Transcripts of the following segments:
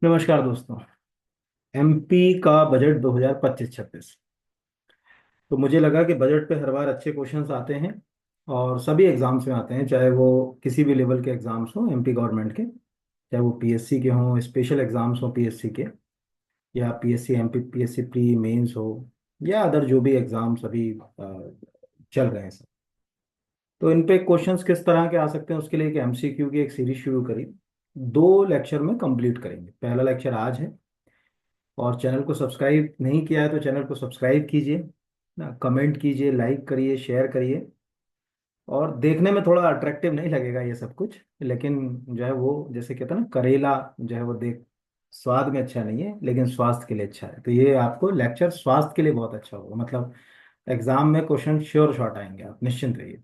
नमस्कार दोस्तों। एमपी का बजट 2025-26। तो मुझे लगा कि बजट पे हर बार अच्छे क्वेश्चंस आते हैं और सभी एग्जाम्स में आते हैं, चाहे वो किसी भी लेवल के एग्जाम्स हों एमपी गवर्नमेंट के, चाहे वो पीएससी के हों, स्पेशल एग्जाम्स हों पीएससी के, या PSC MP PSC pre mains हो, या अदर जो भी एग्जाम्स अभी चल रहे हैं सब। तो इन पे क्वेश्चंस किस तरह के आ सकते हैं उसके लिए एक एमसीक्यू की एक सीरीज शुरू करी। 2 लेक्चर में कंप्लीट करेंगे। पहला लेक्चर आज है। और चैनल को सब्सक्राइब नहीं किया है तो चैनल को सब्सक्राइब कीजिए ना, कमेंट कीजिए, लाइक करिए, शेयर करिए। और देखने में थोड़ा अट्रैक्टिव नहीं लगेगा ये सब कुछ, लेकिन जो है वो जैसे कहते हैं ना, करेला जो है वो देख स्वाद में अच्छा नहीं है लेकिन स्वास्थ्य के लिए अच्छा है। तो ये आपको लेक्चर स्वास्थ्य के लिए बहुत अच्छा होगा, मतलब एग्जाम में क्वेश्चन श्योर शॉट आएंगे, आप निश्चिंत रहिए।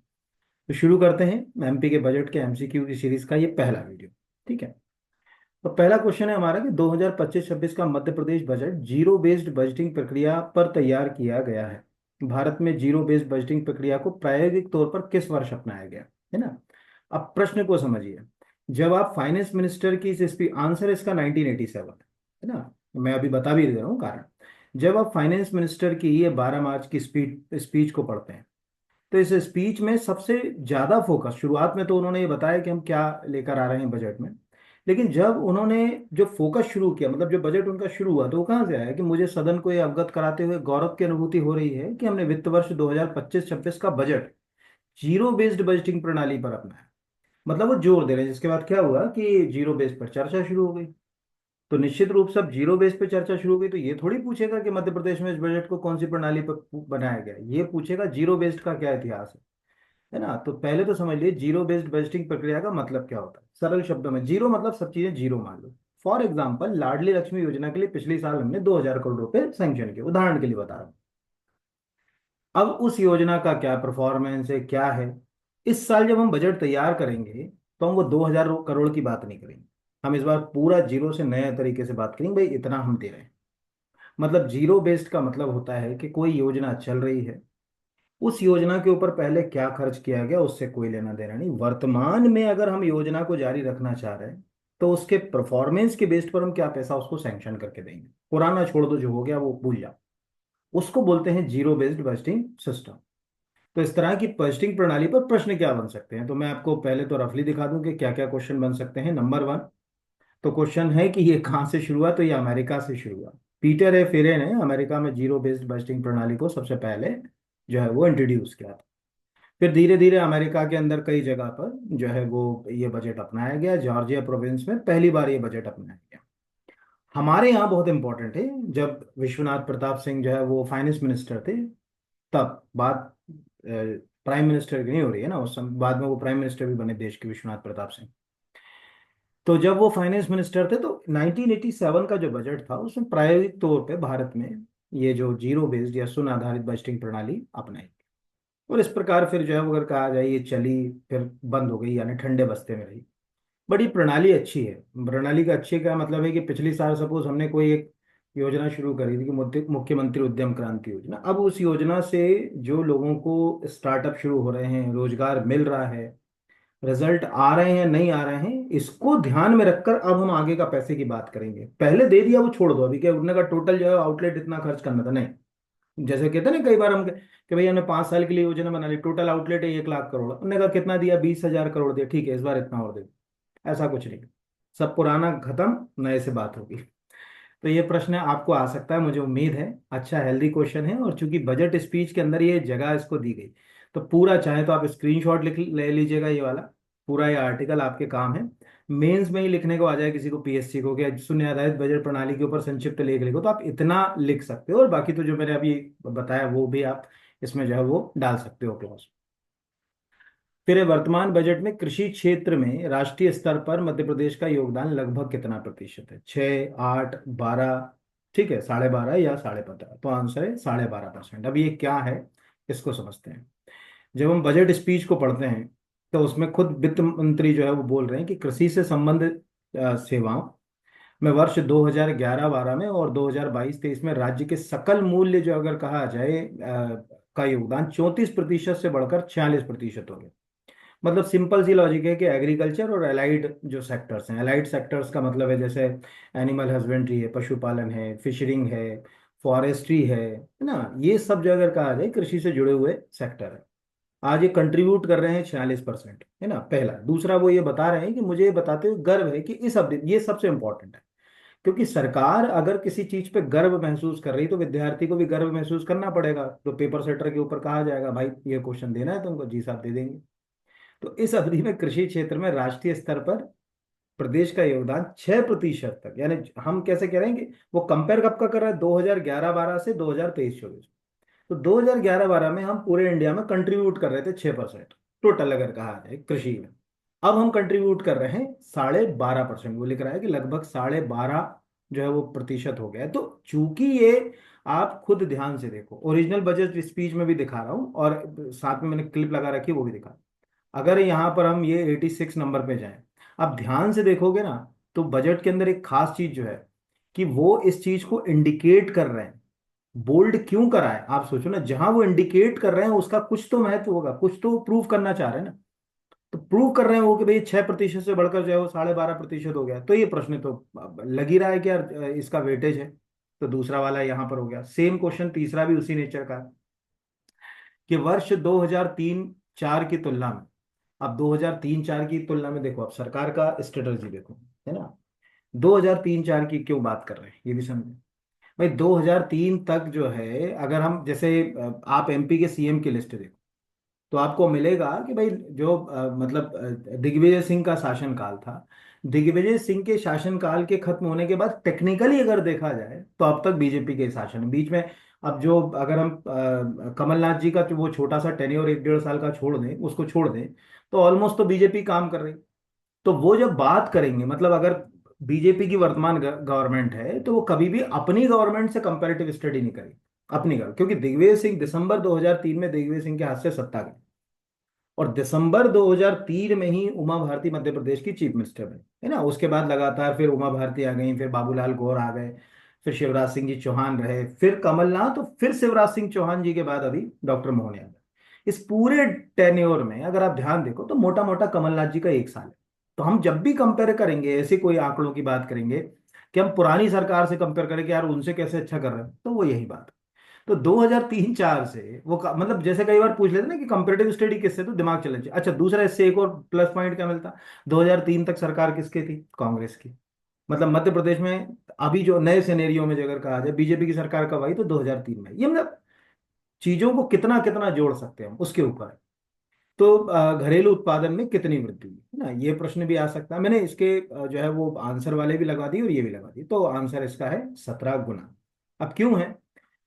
तो शुरू करते हैं एमपी के बजट के एमसीक्यू की सीरीज का ये पहला वीडियो। ठीक है। तो पहला क्वेश्चन है हमारा कि 2025-26 का Madhya Pradesh budget zero based budgeting प्रक्रिया पर तैयार किया गया है। भारत में जीरो बेस्ड बजटिंग प्रक्रिया को प्रायोगिक तौर पर किस वर्ष अपनाया गया है ना। अब प्रश्न को समझिए। जब आप फाइनेंस मिनिस्टर की इस स्पीच, आंसर इसका 1987 है ना। मैं अभी बता भी दे रहा हूँ कारण। जब आप फाइनेंस मिनिस्टर की ये 12 मार्च की स्पीच स्पीच को पढ़ते हैं, तो इस स्पीच में सबसे ज्यादा फोकस, शुरुआत में तो उन्होंने ये बताया कि हम क्या लेकर आ रहे हैं बजट में, लेकिन जब उन्होंने जो फोकस शुरू किया, मतलब जो बजट उनका शुरू हुआ, तो वो कहाँ से आया कि मुझे सदन को ये अवगत कराते हुए गौरव की अनुभूति हो रही है कि हमने वित्त वर्ष 2025-26 का बजट जीरो बेस्ड बजटिंग प्रणाली पर अपनाया। मतलब वो जोर दे रहे हैं। जिसके बाद क्या हुआ कि जीरो बेस पर चर्चा शुरू हो गई। तो निश्चित रूप से अब जीरो बेस पे चर्चा शुरू हो गई तो ये थोड़ी पूछेगा कि मध्य प्रदेश में इस बजट को कौन सी प्रणाली पर बनाया गया, ये पूछेगा जीरो बेस्ड का क्या इतिहास है ना। तो पहले तो समझ लिए जीरो बेस्ड बजटिंग प्रक्रिया का मतलब क्या होता है। सरल शब्दों में जीरो मतलब सब चीजें जीरो मान लो। फॉर एग्जाम्पल, लाडली लक्ष्मी योजना के लिए पिछले साल हमने 2000 करोड़ रुपए सैंक्शन किए, उदाहरण के लिए बता रहा हूँ। अब उस योजना का क्या परफॉर्मेंस है, क्या है। इस साल जब हम बजट तैयार करेंगे तो हम वो 2000 करोड़ की बात नहीं करेंगे। हम इस बार पूरा जीरो से नए तरीके से बात करेंगे, भाई इतना हम दे रहे हैं। मतलब जीरो बेस्ड का मतलब होता है कि कोई योजना चल रही है, उस योजना के ऊपर पहले क्या खर्च किया गया उससे कोई लेना देना नहीं। वर्तमान में अगर हम योजना को जारी रखना चाह रहे हैं तो उसके परफॉर्मेंस के बेस पर हम क्या पैसा उसको सैंक्शन करके देंगे। पुराना छोड़ दो, जो हो गया वो भूल जाओ। उसको बोलते हैं जीरो बेस्ड बजटिंग सिस्टम। तो इस तरह की बजटिंग प्रणाली पर प्रश्न क्या बन सकते हैं, तो मैं आपको पहले तो रफली दिखा दूं कि क्या क्या क्वेश्चन बन सकते हैं। नंबर 1, तो क्वेश्चन है कि ये कहाँ से शुरू हुआ, तो ये अमेरिका से शुरू हुआ। पीटर ए फेरे ने अमेरिका में जीरो बेस्ड बजटिंग प्रणाली को सबसे पहले जो है वो इंट्रोड्यूस किया था। फिर धीरे धीरे अमेरिका के अंदर कई जगह पर जो है वो ये बजट अपनाया गया। जॉर्जिया प्रोविंस में पहली बार ये बजट अपनाया गया। हमारे यहाँ बहुत इंपॉर्टेंट है, जब विश्वनाथ प्रताप सिंह जो है वो फाइनेंस मिनिस्टर थे, तब बात प्राइम मिनिस्टर की नहीं हो रही है ना, उस समय बाद में वो प्राइम मिनिस्टर भी बने देश के, विश्वनाथ प्रताप सिंह। तो जब वो फाइनेंस मिनिस्टर थे तो 1987 का जो बजट था उसमें प्रायोगिक तौर पे भारत में ये जो जीरो बेस्ड या शून्य आधारित बजटिंग प्रणाली अपनाई। और इस प्रकार फिर जो है वो अगर कहा जाए ये चली, फिर बंद हो गई, यानी ठंडे बस्ते में रही। बड़ी प्रणाली अच्छी है। प्रणाली का अच्छे का मतलब है कि पिछली साल सपोज हमने कोई एक योजना शुरू करी थी कि मुख्यमंत्री उद्यम क्रांति योजना। अब उस योजना से जो लोगों को स्टार्टअप शुरू हो रहे हैं, रोजगार मिल रहा है, रिजल्ट आ रहे हैं नहीं आ रहे हैं, इसको ध्यान में रखकर अब हम आगे का पैसे की बात करेंगे। पहले दे दिया वो छोड़ दो, अभी क्या उन्होंने का टोटल जो है आउटलेट इतना खर्च करना था, नहीं। जैसे कहते हैं ना कई बार हम कि भाई हमने 5 साल के लिए योजना बना ली, टोटल आउटलेट है 1 लाख करोड़, उन्होंने कहा कितना दिया, 20,000 करोड़ दिया, ठीक है इस बार इतना और दे। ऐसा कुछ नहीं। सब पुराना खत्म, नए से बात होगी। तो ये प्रश्न आपको आ सकता है, मुझे उम्मीद है। अच्छा हेल्दी क्वेश्चन है, और चूंकि बजट स्पीच के अंदर ये जगह इसको दी गई, तो पूरा चाहे तो आप स्क्रीनशॉट लिख ले लीजिएगा ये वाला। पूरा ये आर्टिकल आपके काम है। मेंस में ही लिखने को आ जाए किसी को, पीएससी को, कि शून्य आधारित बजट प्रणाली के ऊपर संक्षिप्त लेख लिखो, तो आप इतना लिख सकते हो। और बाकी तो जो मैंने अभी बताया वो भी आप इसमें जो है वो डाल सकते हो क्लॉज। फिर ये वर्तमान बजट में कृषि क्षेत्र में राष्ट्रीय स्तर पर मध्य प्रदेश का योगदान लगभग कितना प्रतिशत है, 6, 8, 12, ठीक है, 12.5 या 15.5, तो आंसर है 12.5%। अब ये क्या है इसको समझते हैं। जब हम बजट स्पीच को पढ़ते हैं तो उसमें खुद वित्त मंत्री जो है वो बोल रहे हैं कि कृषि से संबंधित सेवाओं में वर्ष 2011-12 में और 2022-23 में राज्य के सकल मूल्य जो अगर कहा जाए का योगदान 34% से बढ़कर 46% हो गया। मतलब सिंपल सी लॉजिक है कि एग्रीकल्चर और एलाइड जो सेक्टर्स हैं, एलाइड सेक्टर्स का मतलब है जैसे एनिमल हस्बेंड्री है, पशुपालन है, फिशरिंग है, फॉरेस्ट्री है ना, ये सब जो अगर कहा जाए कृषि से जुड़े हुए सेक्टर है। आज ये कंट्रीब्यूट कर रहे हैं 46%, है ना, पहला। दूसरा, वो ये बता रहे हैं कि मुझे ये बताते हुए गर्व है कि इस अवधि, ये सबसे इंपॉर्टेंट है, क्योंकि सरकार अगर किसी चीज पे गर्व महसूस कर रही तो विद्यार्थी को भी गर्व महसूस करना पड़ेगा। तो पेपर सेटर के ऊपर कहा जाएगा भाई ये क्वेश्चन देना है तुमको, जी साहब दे देंगे। तो इस अवधि में कृषि क्षेत्र में राष्ट्रीय स्तर पर प्रदेश का योगदान 6% तक, यानी हम कैसे कह रहे हैं कि वो कंपेयर कब का कर रहा है, 2011-12 से 2023-24। तो 2011-12 में हम पूरे इंडिया में कंट्रीब्यूट कर रहे थे 6% टोटल अगर कहा जाए कृषि में। अब हम कंट्रीब्यूट कर रहे हैं 12.5%, वो लिख रहा है कि लगभग 12.5 जो है वो प्रतिशत हो गया है। तो चूंकि ये, आप खुद ध्यान से देखो, ओरिजिनल बजट स्पीच में भी दिखा रहा हूँ और साथ में मैंने क्लिप लगा रखी है वो भी दिखा, अगर यहाँ पर हम ये 86 नंबर पे जाएं, आप ध्यान से देखोगे ना, तो बजट के अंदर एक खास चीज जो है कि वो इस चीज को इंडिकेट कर रहे हैं। बोल्ड क्यों करा है, आप सोचो ना, जहां वो इंडिकेट कर रहे हैं उसका कुछ तो महत्व होगा, कुछ तो प्रूव करना चाह रहे हैं ना। तो प्रूव कर रहे हैं वो कि भाई 6% से बढ़कर जो है वो 12.5% हो गया, तो ये प्रश्न तो लग ही रहा है कि यार इसका वेटेज है। तो दूसरा वाला यहाँ पर हो गया। सेम क्वेश्चन तीसरा भी उसी नेचर का है कि वर्ष 2003-4 की तुलना में, अब 2003-4 की तुलना में देखो, अब सरकार का स्ट्रेटजी देखो, है ना। 2003-4 की क्यों बात कर रहे हैं ये भी समझे। भाई 2003 तक जो है, अगर हम जैसे आप एमपी के सीएम की लिस्ट देखो, तो आपको मिलेगा कि भाई जो मतलब दिग्विजय सिंह का शासनकाल था। दिग्विजय सिंह के शासनकाल के खत्म होने के बाद टेक्निकली अगर देखा जाए तो अब तक बीजेपी के शासन है। बीच में अब जो, अगर हम कमलनाथ जी का जो वो छोटा सा टेन्योर 1-1.5 साल का छोड़ दें, उसको छोड़ दें, तो ऑलमोस्ट तो बीजेपी काम कर रही। तो वो जब बात करेंगे, मतलब अगर बीजेपी की वर्तमान गवर्नमेंट है तो वो कभी भी अपनी गवर्नमेंट से कंपैरेटिव स्टडी नहीं करेगी, अपनी गवर्नमेंट, क्योंकि दिग्विजय सिंह दिसंबर 2003 में दिग्विजय सिंह के हाथ से सत्ता गई, और दिसंबर 2003 में ही उमा भारती मध्य प्रदेश की चीफ मिनिस्टर बनी, है ना। उसके बाद लगातार फिर उमा भारती आ गई, फिर बाबूलाल गौर आ गए, फिर शिवराज सिंह जी चौहान रहे, फिर कमलनाथ, तो फिर शिवराज सिंह चौहान जी के बाद अभी डॉक्टर मोहन यादव। इस पूरे टेन्योर में अगर आप ध्यान देखो तो मोटा मोटा कमलनाथ जी का 1 साल है। तो हम जब भी कंपेयर करेंगे, ऐसे कोई आंकड़ों की बात करेंगे कि हम पुरानी सरकार से कंपेयर करें कि यार उनसे कैसे अच्छा कर रहे हैं, तो वो यही बात है। तो 2003-4 से वो मतलब जैसे कई बार पूछ लेते ना कि कंपेरेटिव स्टडी किससे, तो दिमाग चलना चाहिए। अच्छा, दूसरा इससे एक और प्लस पॉइंट क्या मिलता, 2003 तक सरकार किसकी थी, कांग्रेस की। मतलब मध्य प्रदेश में अभी जो नए सिनेरियो में जो अगर कहा जाए बीजेपी की सरकार कब आई, तो 2003 में। ये मतलब चीजों को कितना कितना जोड़ सकते हैं हम उसके ऊपर है। तो घरेलू उत्पादन में कितनी वृद्धि हुई है ना, ये प्रश्न भी आ सकता है। मैंने इसके जो है वो आंसर वाले भी लगा दिए और ये भी लगा दिए, तो आंसर इसका है 17 गुना। अब क्यों है,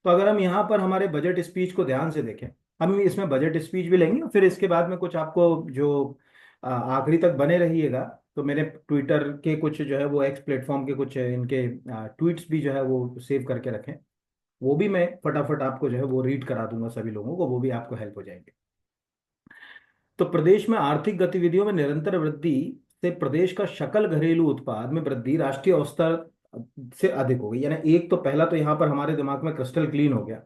तो अगर हम यहाँ पर हमारे बजट स्पीच को ध्यान से देखें, हम इसमें बजट स्पीच भी लेंगे और फिर इसके बाद में कुछ आपको जो आखिरी तक बने रहिएगा, तो मेरे ट्विटर के कुछ जो है वो एक्स प्लेटफॉर्म के कुछ इनके ट्वीट्स भी जो है वो सेव करके रखें, वो भी मैं फटाफट आपको जो है वो रीड करा दूंगा सभी लोगों को, वो भी आपको हेल्प हो जाएंगे। तो प्रदेश में आर्थिक गतिविधियों में निरंतर वृद्धि से प्रदेश का सकल घरेलू उत्पाद में वृद्धि राष्ट्रीय औसत से अधिक हो गई। यानी एक तो पहला तो यहाँ पर हमारे दिमाग में क्रिस्टल क्लीन हो गया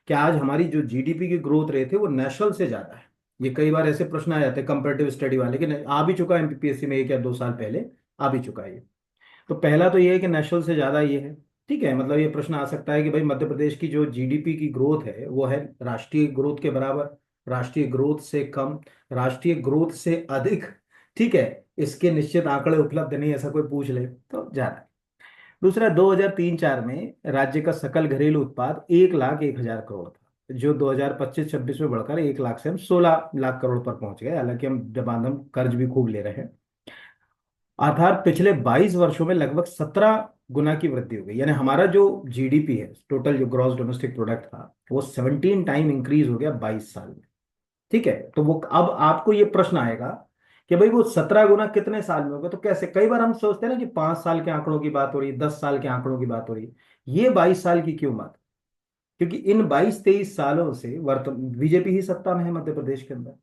कि आज हमारी जो जीडीपी की ग्रोथ रेट है वो नेशनल से ज्यादा है। ये कई बार ऐसे प्रश्न आ जाते हैं कंपैरेटिव स्टडी वाले कि आ भी चुका है एमपीपीएससी में 1 या 2 साल पहले, आ भी चुका है ये। तो पहला तो ये है कि नेशनल से ज्यादा ये है। ठीक है, मतलब ये प्रश्न आ सकता है कि भाई मध्य प्रदेश की जो जीडीपी की ग्रोथ है वो है राष्ट्रीय ग्रोथ के बराबर, राष्ट्रीय ग्रोथ से कम, राष्ट्रीय ग्रोथ से अधिक। ठीक है, इसके निश्चित आंकड़े उपलब्ध नहीं, ऐसा कोई पूछ ले तो ज्यादा। दूसरा, 2003-4 में राज्य का सकल घरेलू उत्पाद 1,01,000 करोड़ था, जो 2025-26 में बढ़कर 1 लाख से हम 16 लाख करोड़ पर पहुंच गए, हालांकि हम जबान हम कर्ज भी खूब ले रहे हैं। अर्थात पिछले 22 वर्षों में लगभग 17 गुना की वृद्धि हो गई, यानी हमारा जो जीडीपी है, टोटल जो ग्रॉस डोमेस्टिक प्रोडक्ट था, वो 17 टाइम इंक्रीज हो गया 22 साल में। ठीक है, तो वो अब आपको ये प्रश्न आएगा कि भाई वो 17 गुना कितने साल में होगा, तो कैसे, कई बार हम सोचते हैं ना कि 5 साल के आंकड़ों की बात हो रही है, 10 साल के आंकड़ों की बात हो रही है, ये 22 साल की क्यों बात, क्योंकि इन 22-23 सालों से वर्तमान बीजेपी ही सत्ता में है मध्य प्रदेश के अंदर।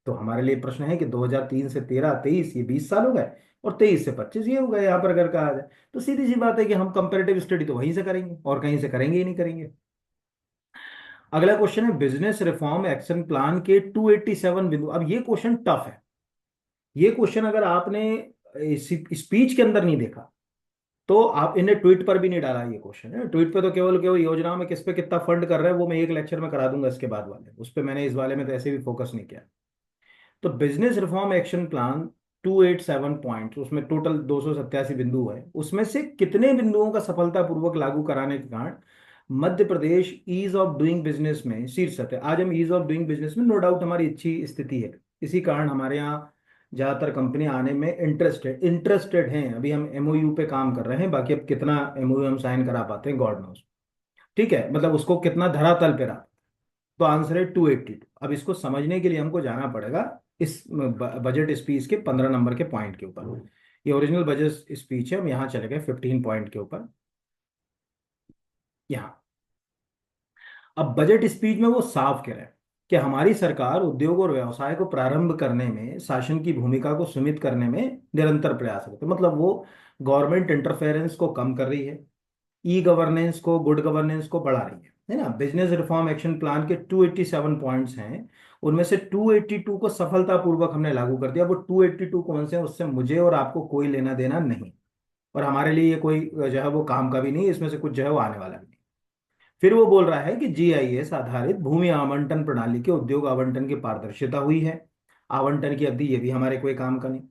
तो हमारे लिए प्रश्न है कि 2003 से 13-23 ये 20 साल हो गए, और 23 से 25 ये हो गए यहाँ पर अगर कहा जाए। तो सीधी सी बात है कि हम कंपेरेटिव स्टडी तो वहीं से करेंगे और कहीं से करेंगे ही नहीं करेंगे। अगला क्वेश्चन है बिजनेस रिफॉर्म एक्शन प्लान के 287 बिंदु। अब ये क्वेश्चन टफ है, ये क्वेश्चन अगर आपने स्पीच के अंदर नहीं देखा, तो आप इन्हें ट्वीट पर भी नहीं डाला। ये क्वेश्चन है ट्वीट पे, तो केवल केवल योजनाओं में किस पे कितना फंड कर रहे हैं वो मैं एक लेक्चर में करा दूंगा, इसके बाद वाले उस पे मैंने इस वाले में तो ऐसे भी फोकस नहीं किया। तो business reform action plan 287 point, उसमें टोटल 287 बिंदु है, उसमें से कितने बिंदुओं का सफलतापूर्वक लागू कराने के कारण Madhya Pradesh ease of doing business में शीर्षक है। आज हम ईज ऑफ डूइंग बिजनेस में नो डाउट हमारी अच्छी स्थिति है, इसी कारण हमारे यहाँ ज्यादातर कंपनियां आने में इंटरेस्टेड हैं। अभी हम एमओयू पे काम कर रहे हैं, बाकी अब कितना एमओयू हम साइन करा पाते हैं गॉड नोस। ठीक है, मतलब उसको कितना धरातल पे रहा। तो आंसर है 282। अब इसको समझने के लिए हमको जाना पड़ेगा इस बजट स्पीच के 15 नंबर के पॉइंट के ऊपर। ये ओरिजिनल बजट स्पीच है, हम यहाँ चले गए 15 पॉइंट के ऊपर। यहाँ अब बजट स्पीच में वो साफ कह रहे हैं कि हमारी सरकार उद्योग और व्यवसाय को प्रारंभ करने में शासन की भूमिका को सीमित करने में निरंतर प्रयास करते हैं। मतलब वो गवर्नमेंट इंटरफेरेंस को कम कर रही है, ई गवर्नेंस को, गुड गवर्नेंस को बढ़ा रही है ना। बिजनेस रिफॉर्म एक्शन प्लान के 287 पॉइंट्स हैं, उनमें से 282 को सफलतापूर्वक हमने लागू कर दिया। वो 282 कौन से हैं उससे मुझे और आपको कोई लेना देना नहीं, और हमारे लिए ये कोई जो है वो काम का भी नहीं, इसमें से कुछ जो है वो आने वाला भी नहीं। फिर वो बोल रहा है कि जीआईएस आधारित भूमि आवंटन प्रणाली के उद्योग आवंटन की पारदर्शिता हुई है। आवंटन की अवधि, ये भी हमारे कोई काम का नहीं।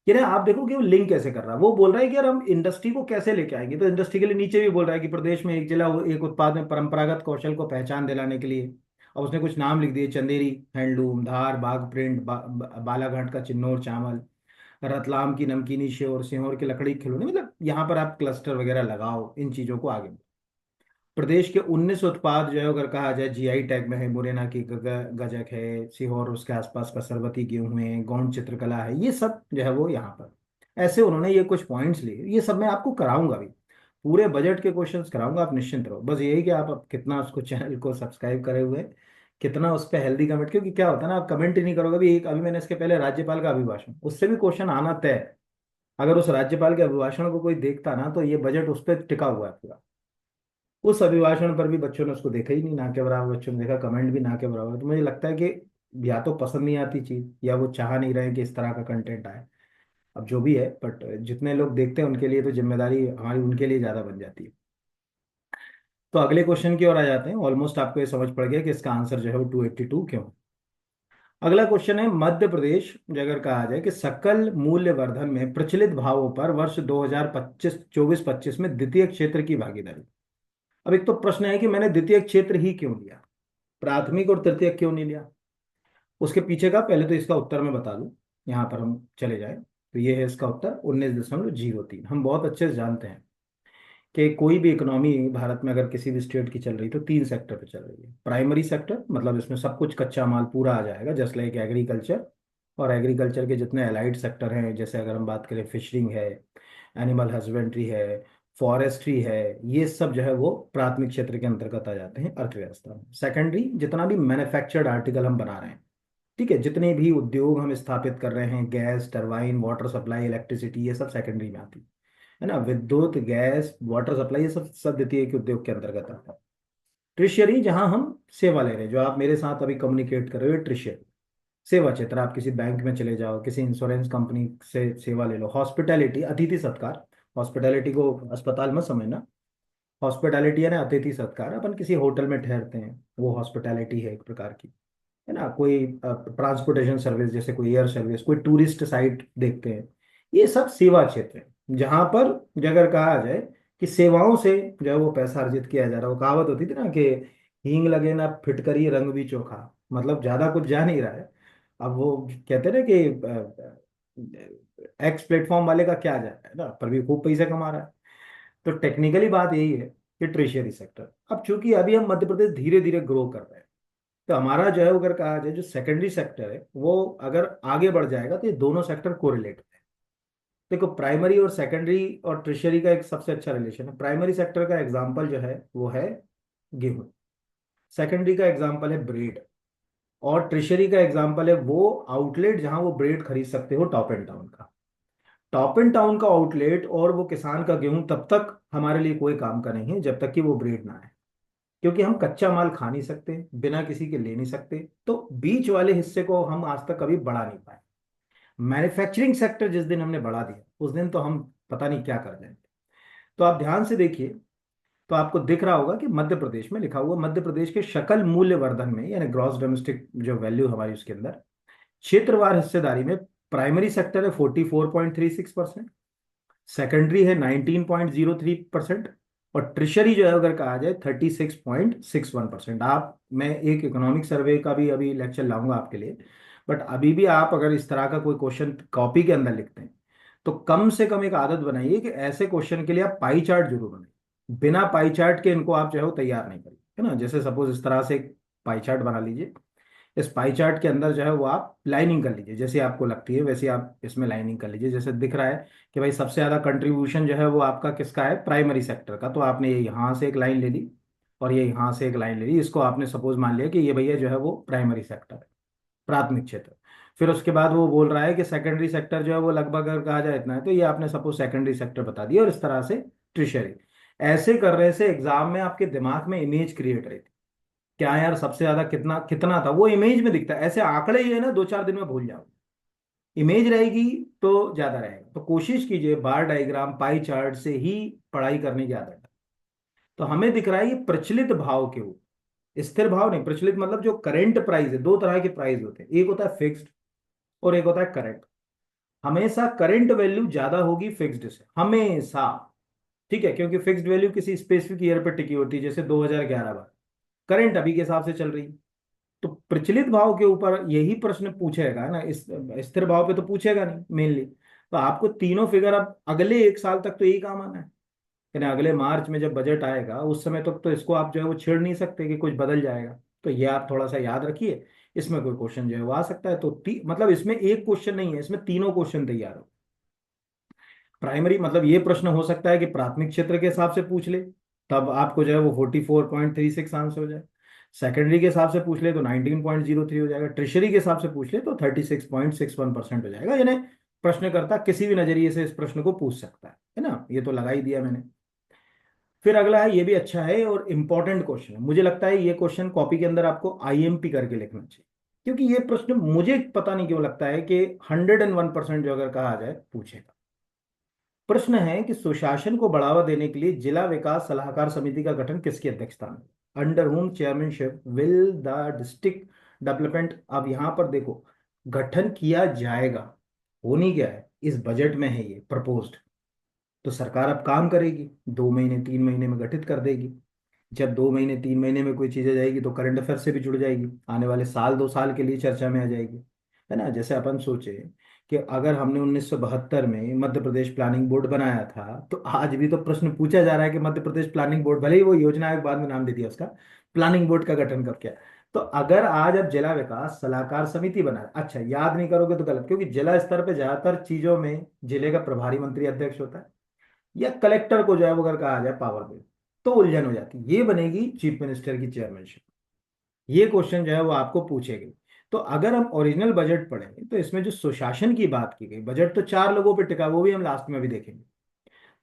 ये ना आप देखो कि वो लिंक कैसे कर रहा है। वो बोल रहा है कि यार हम इंडस्ट्री को कैसे लेके आएंगे, तो इंडस्ट्री के लिए नीचे भी बोल रहा है कि प्रदेश में एक जिला एक उत्पाद में परंपरागत कौशल को पहचान दिलाने के लिए। और उसने कुछ नाम लिख दिए, चंदेरी हैंडलूम, धार बाघ प्रिंट, बालाघाट का चिन्नौर चावल, रतलाम की नमकीनी श्योर, सिहोर की लकड़ी खिलौने। मतलब यहाँ पर आप क्लस्टर वगैरह लगाओ, इन चीजों को आगे। प्रदेश के 19 उत्पाद जो है अगर कहा जाए जीआई टैग में है, मुरैना की गजक है, सीहोर उसके आसपास का सरबती गेहूं है, गौंड चित्रकला है, ये सब जो है वो यहाँ पर ऐसे उन्होंने ये कुछ पॉइंट्स लिए। ये सब मैं आपको कराऊंगा भी, पूरे बजट के क्वेश्चंस कराऊंगा, आप निश्चिंत रहो। बस यही कि आप अब कितना उसको चैनल को सब्सक्राइब करे हुए हैं, कितना उस पर हेल्दी कमेंट, क्योंकि क्या होता है ना, आप कमेंट ही नहीं करोगे। अभी एक, अभी मैंने इसके पहले राज्यपाल का अभिभाषण, उससे भी क्वेश्चन आना तय है। अगर उस राज्यपाल के अभिभाषण को कोई देखता ना, तो ये बजट उस पर टिका हुआ है पूरा। उस अभिभाषण पर भी बच्चों ने उसको देखा ही नहीं, ना के बराबर बच्चों ने देखा, कमेंट भी ना के बराबर। तो मुझे लगता है कि या तो पसंद नहीं आती चीज, या वो चाह नहीं रहे कि इस तरह का कंटेंट आए। अब जो भी है, बट जितने लोग देखते हैं उनके लिए तो जिम्मेदारी हमारी उनके लिए ज्यादा बन जाती है। तो अगले क्वेश्चन की ओर आ जाते हैं। ऑलमोस्ट आपको ये समझ पड़ गया कि इसका आंसर जो है वो 282 क्यों। अगला क्वेश्चन है, मध्य प्रदेश जो अगर कहा जाए कि सकल मूल्य वर्धन में प्रचलित भावों पर वर्ष 2025 24-25 में द्वितीय क्षेत्र की भागीदारी। अब एक तो प्रश्न है कि मैंने द्वितीय क्षेत्र ही क्यों लिया, प्राथमिक और तृतीय क्यों नहीं लिया। उसके पीछे का पहले तो इसका उत्तर मैं बता दूं, यहाँ पर हम चले जाएं तो ये है इसका उत्तर 19.03। हम बहुत अच्छे से जानते हैं कि कोई भी इकोनॉमी भारत में अगर किसी भी स्टेट की चल रही तो 3 सेक्टर पे चल रही है। प्राइमरी सेक्टर, मतलब इसमें सब कुछ कच्चा माल पूरा आ जाएगा, जस्ट लाइक एग्रीकल्चर। और एग्रीकल्चर के जितने अलाइड सेक्टर हैं, जैसे अगर हम बात करें फिशरिंग है, एनिमल हस्बेंड्री है, फॉरेस्ट्री है, ये सब जो है वो प्राथमिक क्षेत्र के अंतर्गत आ जाते हैं अर्थव्यवस्था में। सेकेंडरी, जितना भी मैन्युफैक्चर्ड आर्टिकल हम बना रहे हैं, ठीक है, जितने भी उद्योग हम स्थापित कर रहे हैं, gas turbine, water supply, electricity, ये सब सेकेंडरी में आती है ना। विद्युत, गैस, वाटर सप्लाई, ये सब सब द्वितीय के उद्योग के अंतर्गत आता है। ट्रिशियरी, जहां हम सेवा ले रहे हैं, जो आप मेरे साथ अभी कम्युनिकेट कर रहे हो, ट्रिशियरी सेवा क्षेत्र। आप किसी बैंक में चले जाओ, किसी इंश्योरेंस कंपनी से सेवा ले लो। हॉस्पिटैलिटी, अतिथि सत्कार। हॉस्पिटैलिटी को अस्पताल मत समझना, हॉस्पिटैलिटी है ना अतिथि सत्कार। अपन किसी होटल में ठहरते हैं, वो हॉस्पिटैलिटी है एक प्रकार की, है ना। कोई ट्रांसपोर्टेशन सर्विस, जैसे कोई एयर सर्विस, कोई टूरिस्ट साइट देखते हैं, ये सब सेवा क्षेत्र है। जहां पर जो अगर कहा जाए कि सेवाओं से जो है वो पैसा अर्जित किया जा रहा है। वो कहावत होती थी ना कि हींग लगे ना फिटकरी रंग भी चोखा, मतलब ज्यादा कुछ जा नहीं रहा है। अब वो कहते हैं ना कि एक्स प्लेटफॉर्म वाले का क्या जा रहा है ना, पर भी खूब पैसा कमा रहा है। तो टेक्निकली बात यही है कि ट्रेशरी सेक्टर, अब चूंकि अभी हम मध्य प्रदेश धीरे धीरे ग्रो कर रहे हैं, तो हमारा जो है अगर कहा जाए जो सेकेंडरी सेक्टर है वो अगर आगे बढ़ जाएगा तो ये दोनों सेक्टर कोरिलेट है। देखो, प्राइमरी और सेकेंडरी और ट्रेशरी का एक सबसे अच्छा रिलेशन है। प्राइमरी सेक्टर का एग्जांपल जो है वो है गेहूं, सेकेंडरी का एग्जांपल है ब्रेड, और ट्रेशरी का एग्जांपल है वो आउटलेट जहां वो ब्रेड खरीद सकते हो, टॉप एंड टाउन का। टॉप एंड टाउन का आउटलेट और वो किसान का गेहूं तब तक हमारे लिए कोई काम का नहीं है जब तक कि वो ब्रेड ना आए, क्योंकि हम कच्चा माल खा नहीं सकते, बिना किसी के ले नहीं सकते। तो बीच वाले हिस्से को हम आज तक कभी बढ़ा नहीं पाए। मैन्युफैक्चरिंग सेक्टर जिस दिन हमने बढ़ा दिया उस दिन तो हम पता नहीं क्या कर जाएंगे। तो आप ध्यान से देखिए, तो आपको दिख रहा होगा कि मध्य प्रदेश में लिखा हुआ, मध्य प्रदेश के शकल मूल्य वर्धन में, यानी ग्रॉस डोमेस्टिक जो वैल्यू हमारी उसके अंदर, क्षेत्रवार हिस्सेदारी में प्राइमरी सेक्टर है 44.36%, सेकेंडरी है 19.03%, और ट्रिशरी जो है अगर कहा जाए 36.61%। आप, मैं एक इकोनॉमिक सर्वे का भी अभी लेक्चर लाऊंगा आपके लिए, बट अभी भी आप अगर इस तरह का कोई क्वेश्चन कॉपी के अंदर लिखते हैं तो कम से कम एक आदत बनाइए कि ऐसे क्वेश्चन के लिए आप पाई चार्ट जरूर बनाइए। बिना पाई चार्ट के इनको आप जो है वो तैयार नहीं करिए, है ना। जैसे सपोज इस तरह से एक पाई चार्ट बना लीजिए, इस पाई चार्ट के अंदर जो है वो आप लाइनिंग कर लीजिए, जैसे आपको लगती है वैसे आप इसमें लाइनिंग कर लीजिए। जैसे दिख रहा है कि भाई सबसे ज्यादा कंट्रीब्यूशन जो है वो आपका किसका है, प्राइमरी सेक्टर का, तो आपने ये यहाँ से एक लाइन ले ली और ये यहाँ से एक लाइन ले ली, इसको आपने सपोज मान लिया कि ये भैया जो है वो प्राइमरी सेक्टर है, प्राथमिक क्षेत्र। फिर उसके बाद वो बोल रहा है कि सेकेंडरी सेक्टर जो है वो लगभग अगर कहा जाए इतना है, तो ये आपने सपोज सेकेंडरी सेक्टर बता दिया, और इस तरह से ट्रिशरी। ऐसे करने से एग्जाम में आपके दिमाग में इमेज क्रिएट रहती, क्या यार सबसे ज्यादा कितना कितना था, वो इमेज में दिखता है। ऐसे आंकड़े ही है ना, 2-4 दिन में भूल जाओ, इमेज रहेगी तो ज्यादा रहेगा। तो कोशिश कीजिए बार डायग्राम पाई चार्ट से ही पढ़ाई करने की आदत है। तो हमें दिख रहा है ये प्रचलित भाव के ऊपर, स्थिर भाव नहीं, प्रचलित मतलब जो करंट प्राइस है। दो तरह के प्राइस होते हैं, एक होता है फिक्स्ड और एक होता है करंट। हमेशा करंट वैल्यू ज्यादा होगी फिक्स्ड से, हमेशा। ठीक है, क्योंकि फिक्स्ड वैल्यू किसी स्पेसिफिक ईयर पर टिकी होती है, जैसे 2011 में। करंट अभी के हिसाब से चल रही है। तो प्रचलित भाव के ऊपर यही प्रश्न पूछेगा ना, इस स्थिर भाव पे तो पूछेगा नहीं मेनली। तो आपको तीनों फिगर अब अगले 1 साल तक तो यही काम आना है, यानी अगले मार्च में जब बजट आएगा उस समय तक तो इसको आप जो है वो छेड़ नहीं सकते कि कुछ बदल जाएगा। तो ये आप थोड़ा सा याद रखिए, इसमें कोई क्वेश्चन जो है वो आ सकता है। तो मतलब इसमें एक क्वेश्चन नहीं है, इसमें तीनों क्वेश्चन तैयार हो। प्राइमरी मतलब ये प्रश्न हो सकता है कि प्राथमिक क्षेत्र के हिसाब से पूछ ले, तब आपको जो है वो 44.36 आंसर हो जाए। सेकेंडरी के हिसाब से पूछ ले तो 19.03 हो जाएगा। ट्रिशरी के हिसाब से पूछ ले तो 36.61% हो जाएगा। यानी प्रश्नकर्ता किसी भी नजरिए से इस प्रश्न को पूछ सकता है ना। ये तो लगा ही दिया मैंने। फिर अगला है, ये भी अच्छा है और इंपॉर्टेंट क्वेश्चन है, मुझे लगता है ये क्वेश्चन कॉपी के अंदर आपको आईएमपी करके लिखना चाहिए, क्योंकि ये प्रश्न मुझे पता नहीं क्यों लगता है कि 101% जो अगर कहा जाए पूछेगा। प्रश्न है कि सुशासन को बढ़ावा देने के लिए जिला विकास सलाहकार समिति का गठन किसकी अध्यक्षता में, under home chairmanship will the district development. अब यहां पर देखो, गठन किया जाएगा, हो नहीं गया है, इस बजट में है ये प्रपोज्ड। तो सरकार अब काम करेगी, 2 महीने 3 महीने में गठित कर देगी। जब 2 महीने 3 महीने में कोई चीज आ जाएगी तो करंट अफेयर से भी जुड़ जाएगी, आने वाले साल 2 साल के लिए चर्चा में आ जाएगी, है ना। जैसे अपन सोचे कि अगर हमने 1972 में मध्य प्रदेश प्लानिंग बोर्ड बनाया था, तो आज भी तो प्रश्न पूछा जा रहा है कि मध्य प्रदेश प्लानिंग बोर्ड, भले ही वो योजना आयोग बाद में नाम दे दिया उसका, प्लानिंग बोर्ड का गठन कब किया। तो अगर आज अब जिला विकास सलाहकार समिति बना, अच्छा याद नहीं करोगे तो गलत, क्योंकि जिला स्तर पे ज्यादातर चीजों में जिले का प्रभारी मंत्री अध्यक्ष होता है, या कलेक्टर को जो है वो अगर कहा जाए पावर दे, तो उलझन हो जाती है। ये बनेगी चीफ मिनिस्टर की चेयरमैनशिप। ये क्वेश्चन जो है वो आपको पूछेगी। तो अगर हम ओरिजिनल बजट पढ़ेंगे तो इसमें जो सुशासन की बात की गई, बजट तो 4 लोगों पे टिका, वो भी हम लास्ट में भी देखेंगे।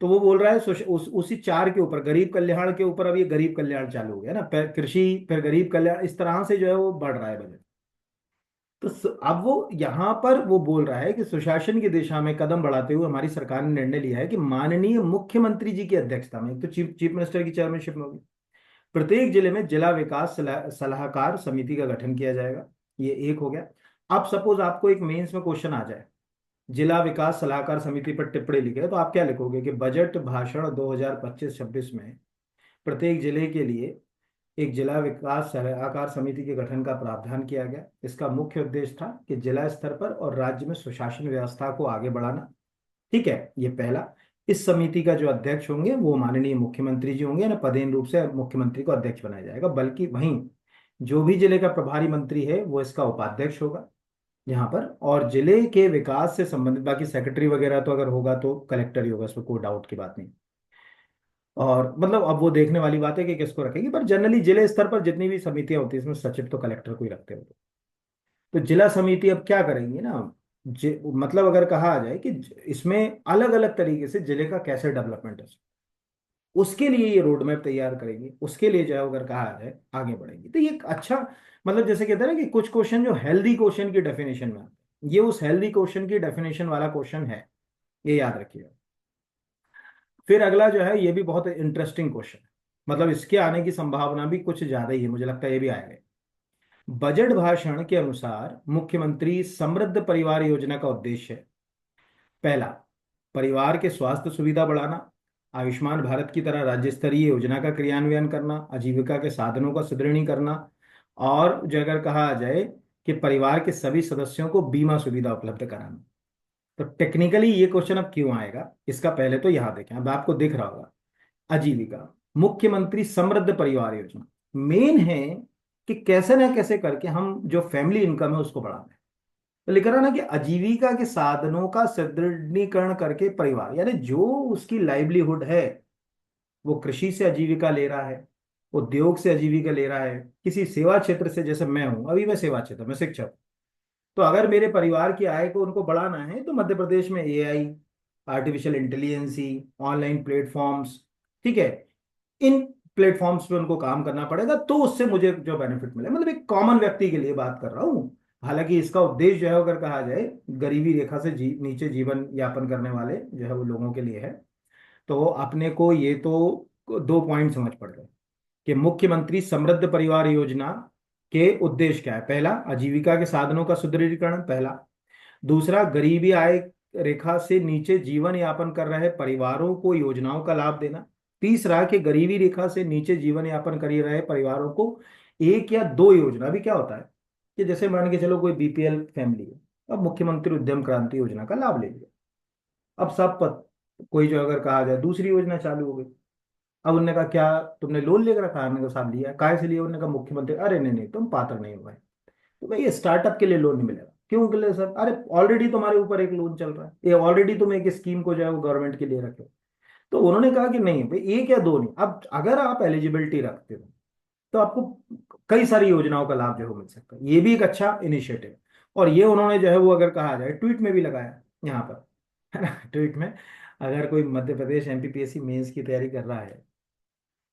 तो वो बोल रहा है उसी 4 के ऊपर, गरीब कल्याण के ऊपर, अब ये गरीब कल्याण चालू हो गया ना, कृषि फिर गरीब कल्याण, इस तरह से जो है वो बढ़ रहा है बजट। तो अब वो यहाँ पर वो बोल रहा है कि सुशासन की दिशा में कदम बढ़ाते हुए हमारी सरकार ने निर्णय लिया है कि माननीय मुख्यमंत्री जी की अध्यक्षता में, एक तो चीफ चीफ मिनिस्टर की चेयरमैनशिप में होगी, प्रत्येक जिले में जिला विकास सलाहकार समिति का गठन किया जाएगा। ये एक हो गया। अब सपोज आपको एक मेंस में क्वेश्चन आ जाए, जिला विकास सलाहकार समिति पर टिप्पणी लिखे, तो आप क्या लिखोगे कि बजट भाषण 2025-26 में प्रत्येक जिले के लिए एक जिला विकास सलाहकार समिति के गठन का प्रावधान किया गया। इसका मुख्य उद्देश्य था कि जिला स्तर पर और राज्य में सुशासन व्यवस्था को आगे बढ़ाना। ठीक है, ये पहला। इस समिति का जो अध्यक्ष होंगे वो माननीय मुख्यमंत्री जी होंगे ना, पदेन रूप से मुख्यमंत्री को अध्यक्ष बनाया जाएगा, बल्कि वहीं जो भी जिले का प्रभारी मंत्री है वो इसका उपाध्यक्ष होगा यहाँ पर। और जिले के विकास से संबंधित बाकी सेक्रेटरी वगैरह तो अगर होगा तो कलेक्टर ही होगा, इसमें कोई डाउट की बात नहीं। और मतलब अब वो देखने वाली बात है कि किसको रखेगी, पर जनरली जिले स्तर पर जितनी भी समितियां होती है इसमें सचिव तो कलेक्टर को ही रखते हैं। तो जिला समिति अब क्या करेंगी ना, मतलब अगर कहा जाए कि इसमें अलग अलग तरीके से जिले का कैसे डेवलपमेंट है, उसके लिए ये रोड मैप तैयार करेंगी, उसके लिए जो है अगर कहा जाए आगे बढ़ेंगी। तो ये एक अच्छा, मतलब जैसे कहते हैं ना कि कुछ क्वेश्चन जो हेल्दी क्वेश्चन की डेफिनेशन में आते हैं, ये उस हेल्दी क्वेश्चन की डेफिनेशन वाला क्वेश्चन है, ये याद रखिएगा। फिर अगला जो है ये भी बहुत इंटरेस्टिंग क्वेश्चन है, मतलब इसके आने की संभावना भी कुछ ज्यादा ही है, मुझे लगता है ये भी आएगा। बजट भाषण के अनुसार मुख्यमंत्री समृद्ध परिवार योजना का उद्देश्य है, पहला, परिवार के स्वास्थ्य सुविधा बढ़ाना, आयुष्मान भारत की तरह राज्य स्तरीय योजना का क्रियान्वयन करना, आजीविका के साधनों का सुदृढ़ीकरण करना, और जो अगर कहा जाए कि परिवार के सभी सदस्यों को बीमा सुविधा उपलब्ध कराना। तो टेक्निकली ये क्वेश्चन अब क्यों आएगा, इसका पहले तो यहां देखें, अब आपको दिख रहा होगा आजीविका, मुख्यमंत्री समृद्ध परिवार योजना, मेन है कि कैसे ना कैसे करके हम जो फैमिली इनकम है उसको बढ़ाना है। तो लिख रहा ना कि आजीविका के साधनों का सुदृढ़ीकरण करके परिवार, यानी जो उसकी लाइवलीहुड है, वो कृषि से आजीविका ले रहा है, उद्योग से आजीविका ले रहा है, किसी सेवा क्षेत्र से, जैसे मैं हूं, अभी मैं सेवा क्षेत्र में शिक्षक हूं। तो अगर मेरे परिवार की आय को उनको बढ़ाना है तो मध्य प्रदेश में AI, artificial intelligence, online platforms, ठीक है, इन प्लेटफॉर्म्स पे उनको काम करना पड़ेगा, तो उससे मुझे जो बेनिफिट मिले, मतलब एक कॉमन व्यक्ति के लिए बात कर रहा हूँ। हालांकि इसका उद्देश्य जो है अगर कहा जाए गरीबी रेखा से नीचे जीवन यापन करने वाले जो है वो लोगों के लिए है। तो अपने को ये तो दो पॉइंट समझ पड़ गए कि मुख्यमंत्री समृद्ध परिवार योजना के उद्देश्य क्या है, पहला, आजीविका के साधनों का सुदृढ़ीकरण, पहला। दूसरा, गरीबी आय रेखा से नीचे जीवन यापन कर रहे परिवारों को योजनाओं का लाभ देना। तीसरा, कि गरीबी रेखा से नीचे जीवन यापन कर रहे परिवारों को एक या दो योजना, भी क्या होता है कि जैसे मान के चलो कोई बीपीएल फैमिली है, अब मुख्यमंत्री उद्यम क्रांति योजना का लाभ ले लिया, अब सब कोई जो अगर कहा जाए दूसरी योजना चालू हो गई। अब उन्होंने कहा क्या तुमने लोन लेकर रखा है, हमने कहा साहब लिया है, काहे से लिया, उन्होंने कहा मुख्यमंत्री, अरे नहीं नहीं तुम पात्र नहीं हुए, तो भाई ये स्टार्टअप के लिए लोन नहीं मिलेगा, क्यों के लिए सर, अरे ऑलरेडी तुम्हारे ऊपर एक लोन चल रहा है, ये ऑलरेडी तुम एक स्कीम को जो है वो गवर्नमेंट के लिए रखे हो। तो उन्होंने कहा कि नहीं भाई एक या दो नहीं, अब अगर आप एलिजिबिलिटी रखते हो तो आपको कई सारी योजनाओं का लाभ जो है वो मिल सकता है, ये भी एक अच्छा इनिशिएटिव है। और ये उन्होंने जो है वो अगर कहा जाए ट्वीट में भी लगाया यहाँ पर, है ना, ट्वीट में, अगर कोई मध्य प्रदेश एमपीपीएससी मेंस की तैयारी कर रहा है,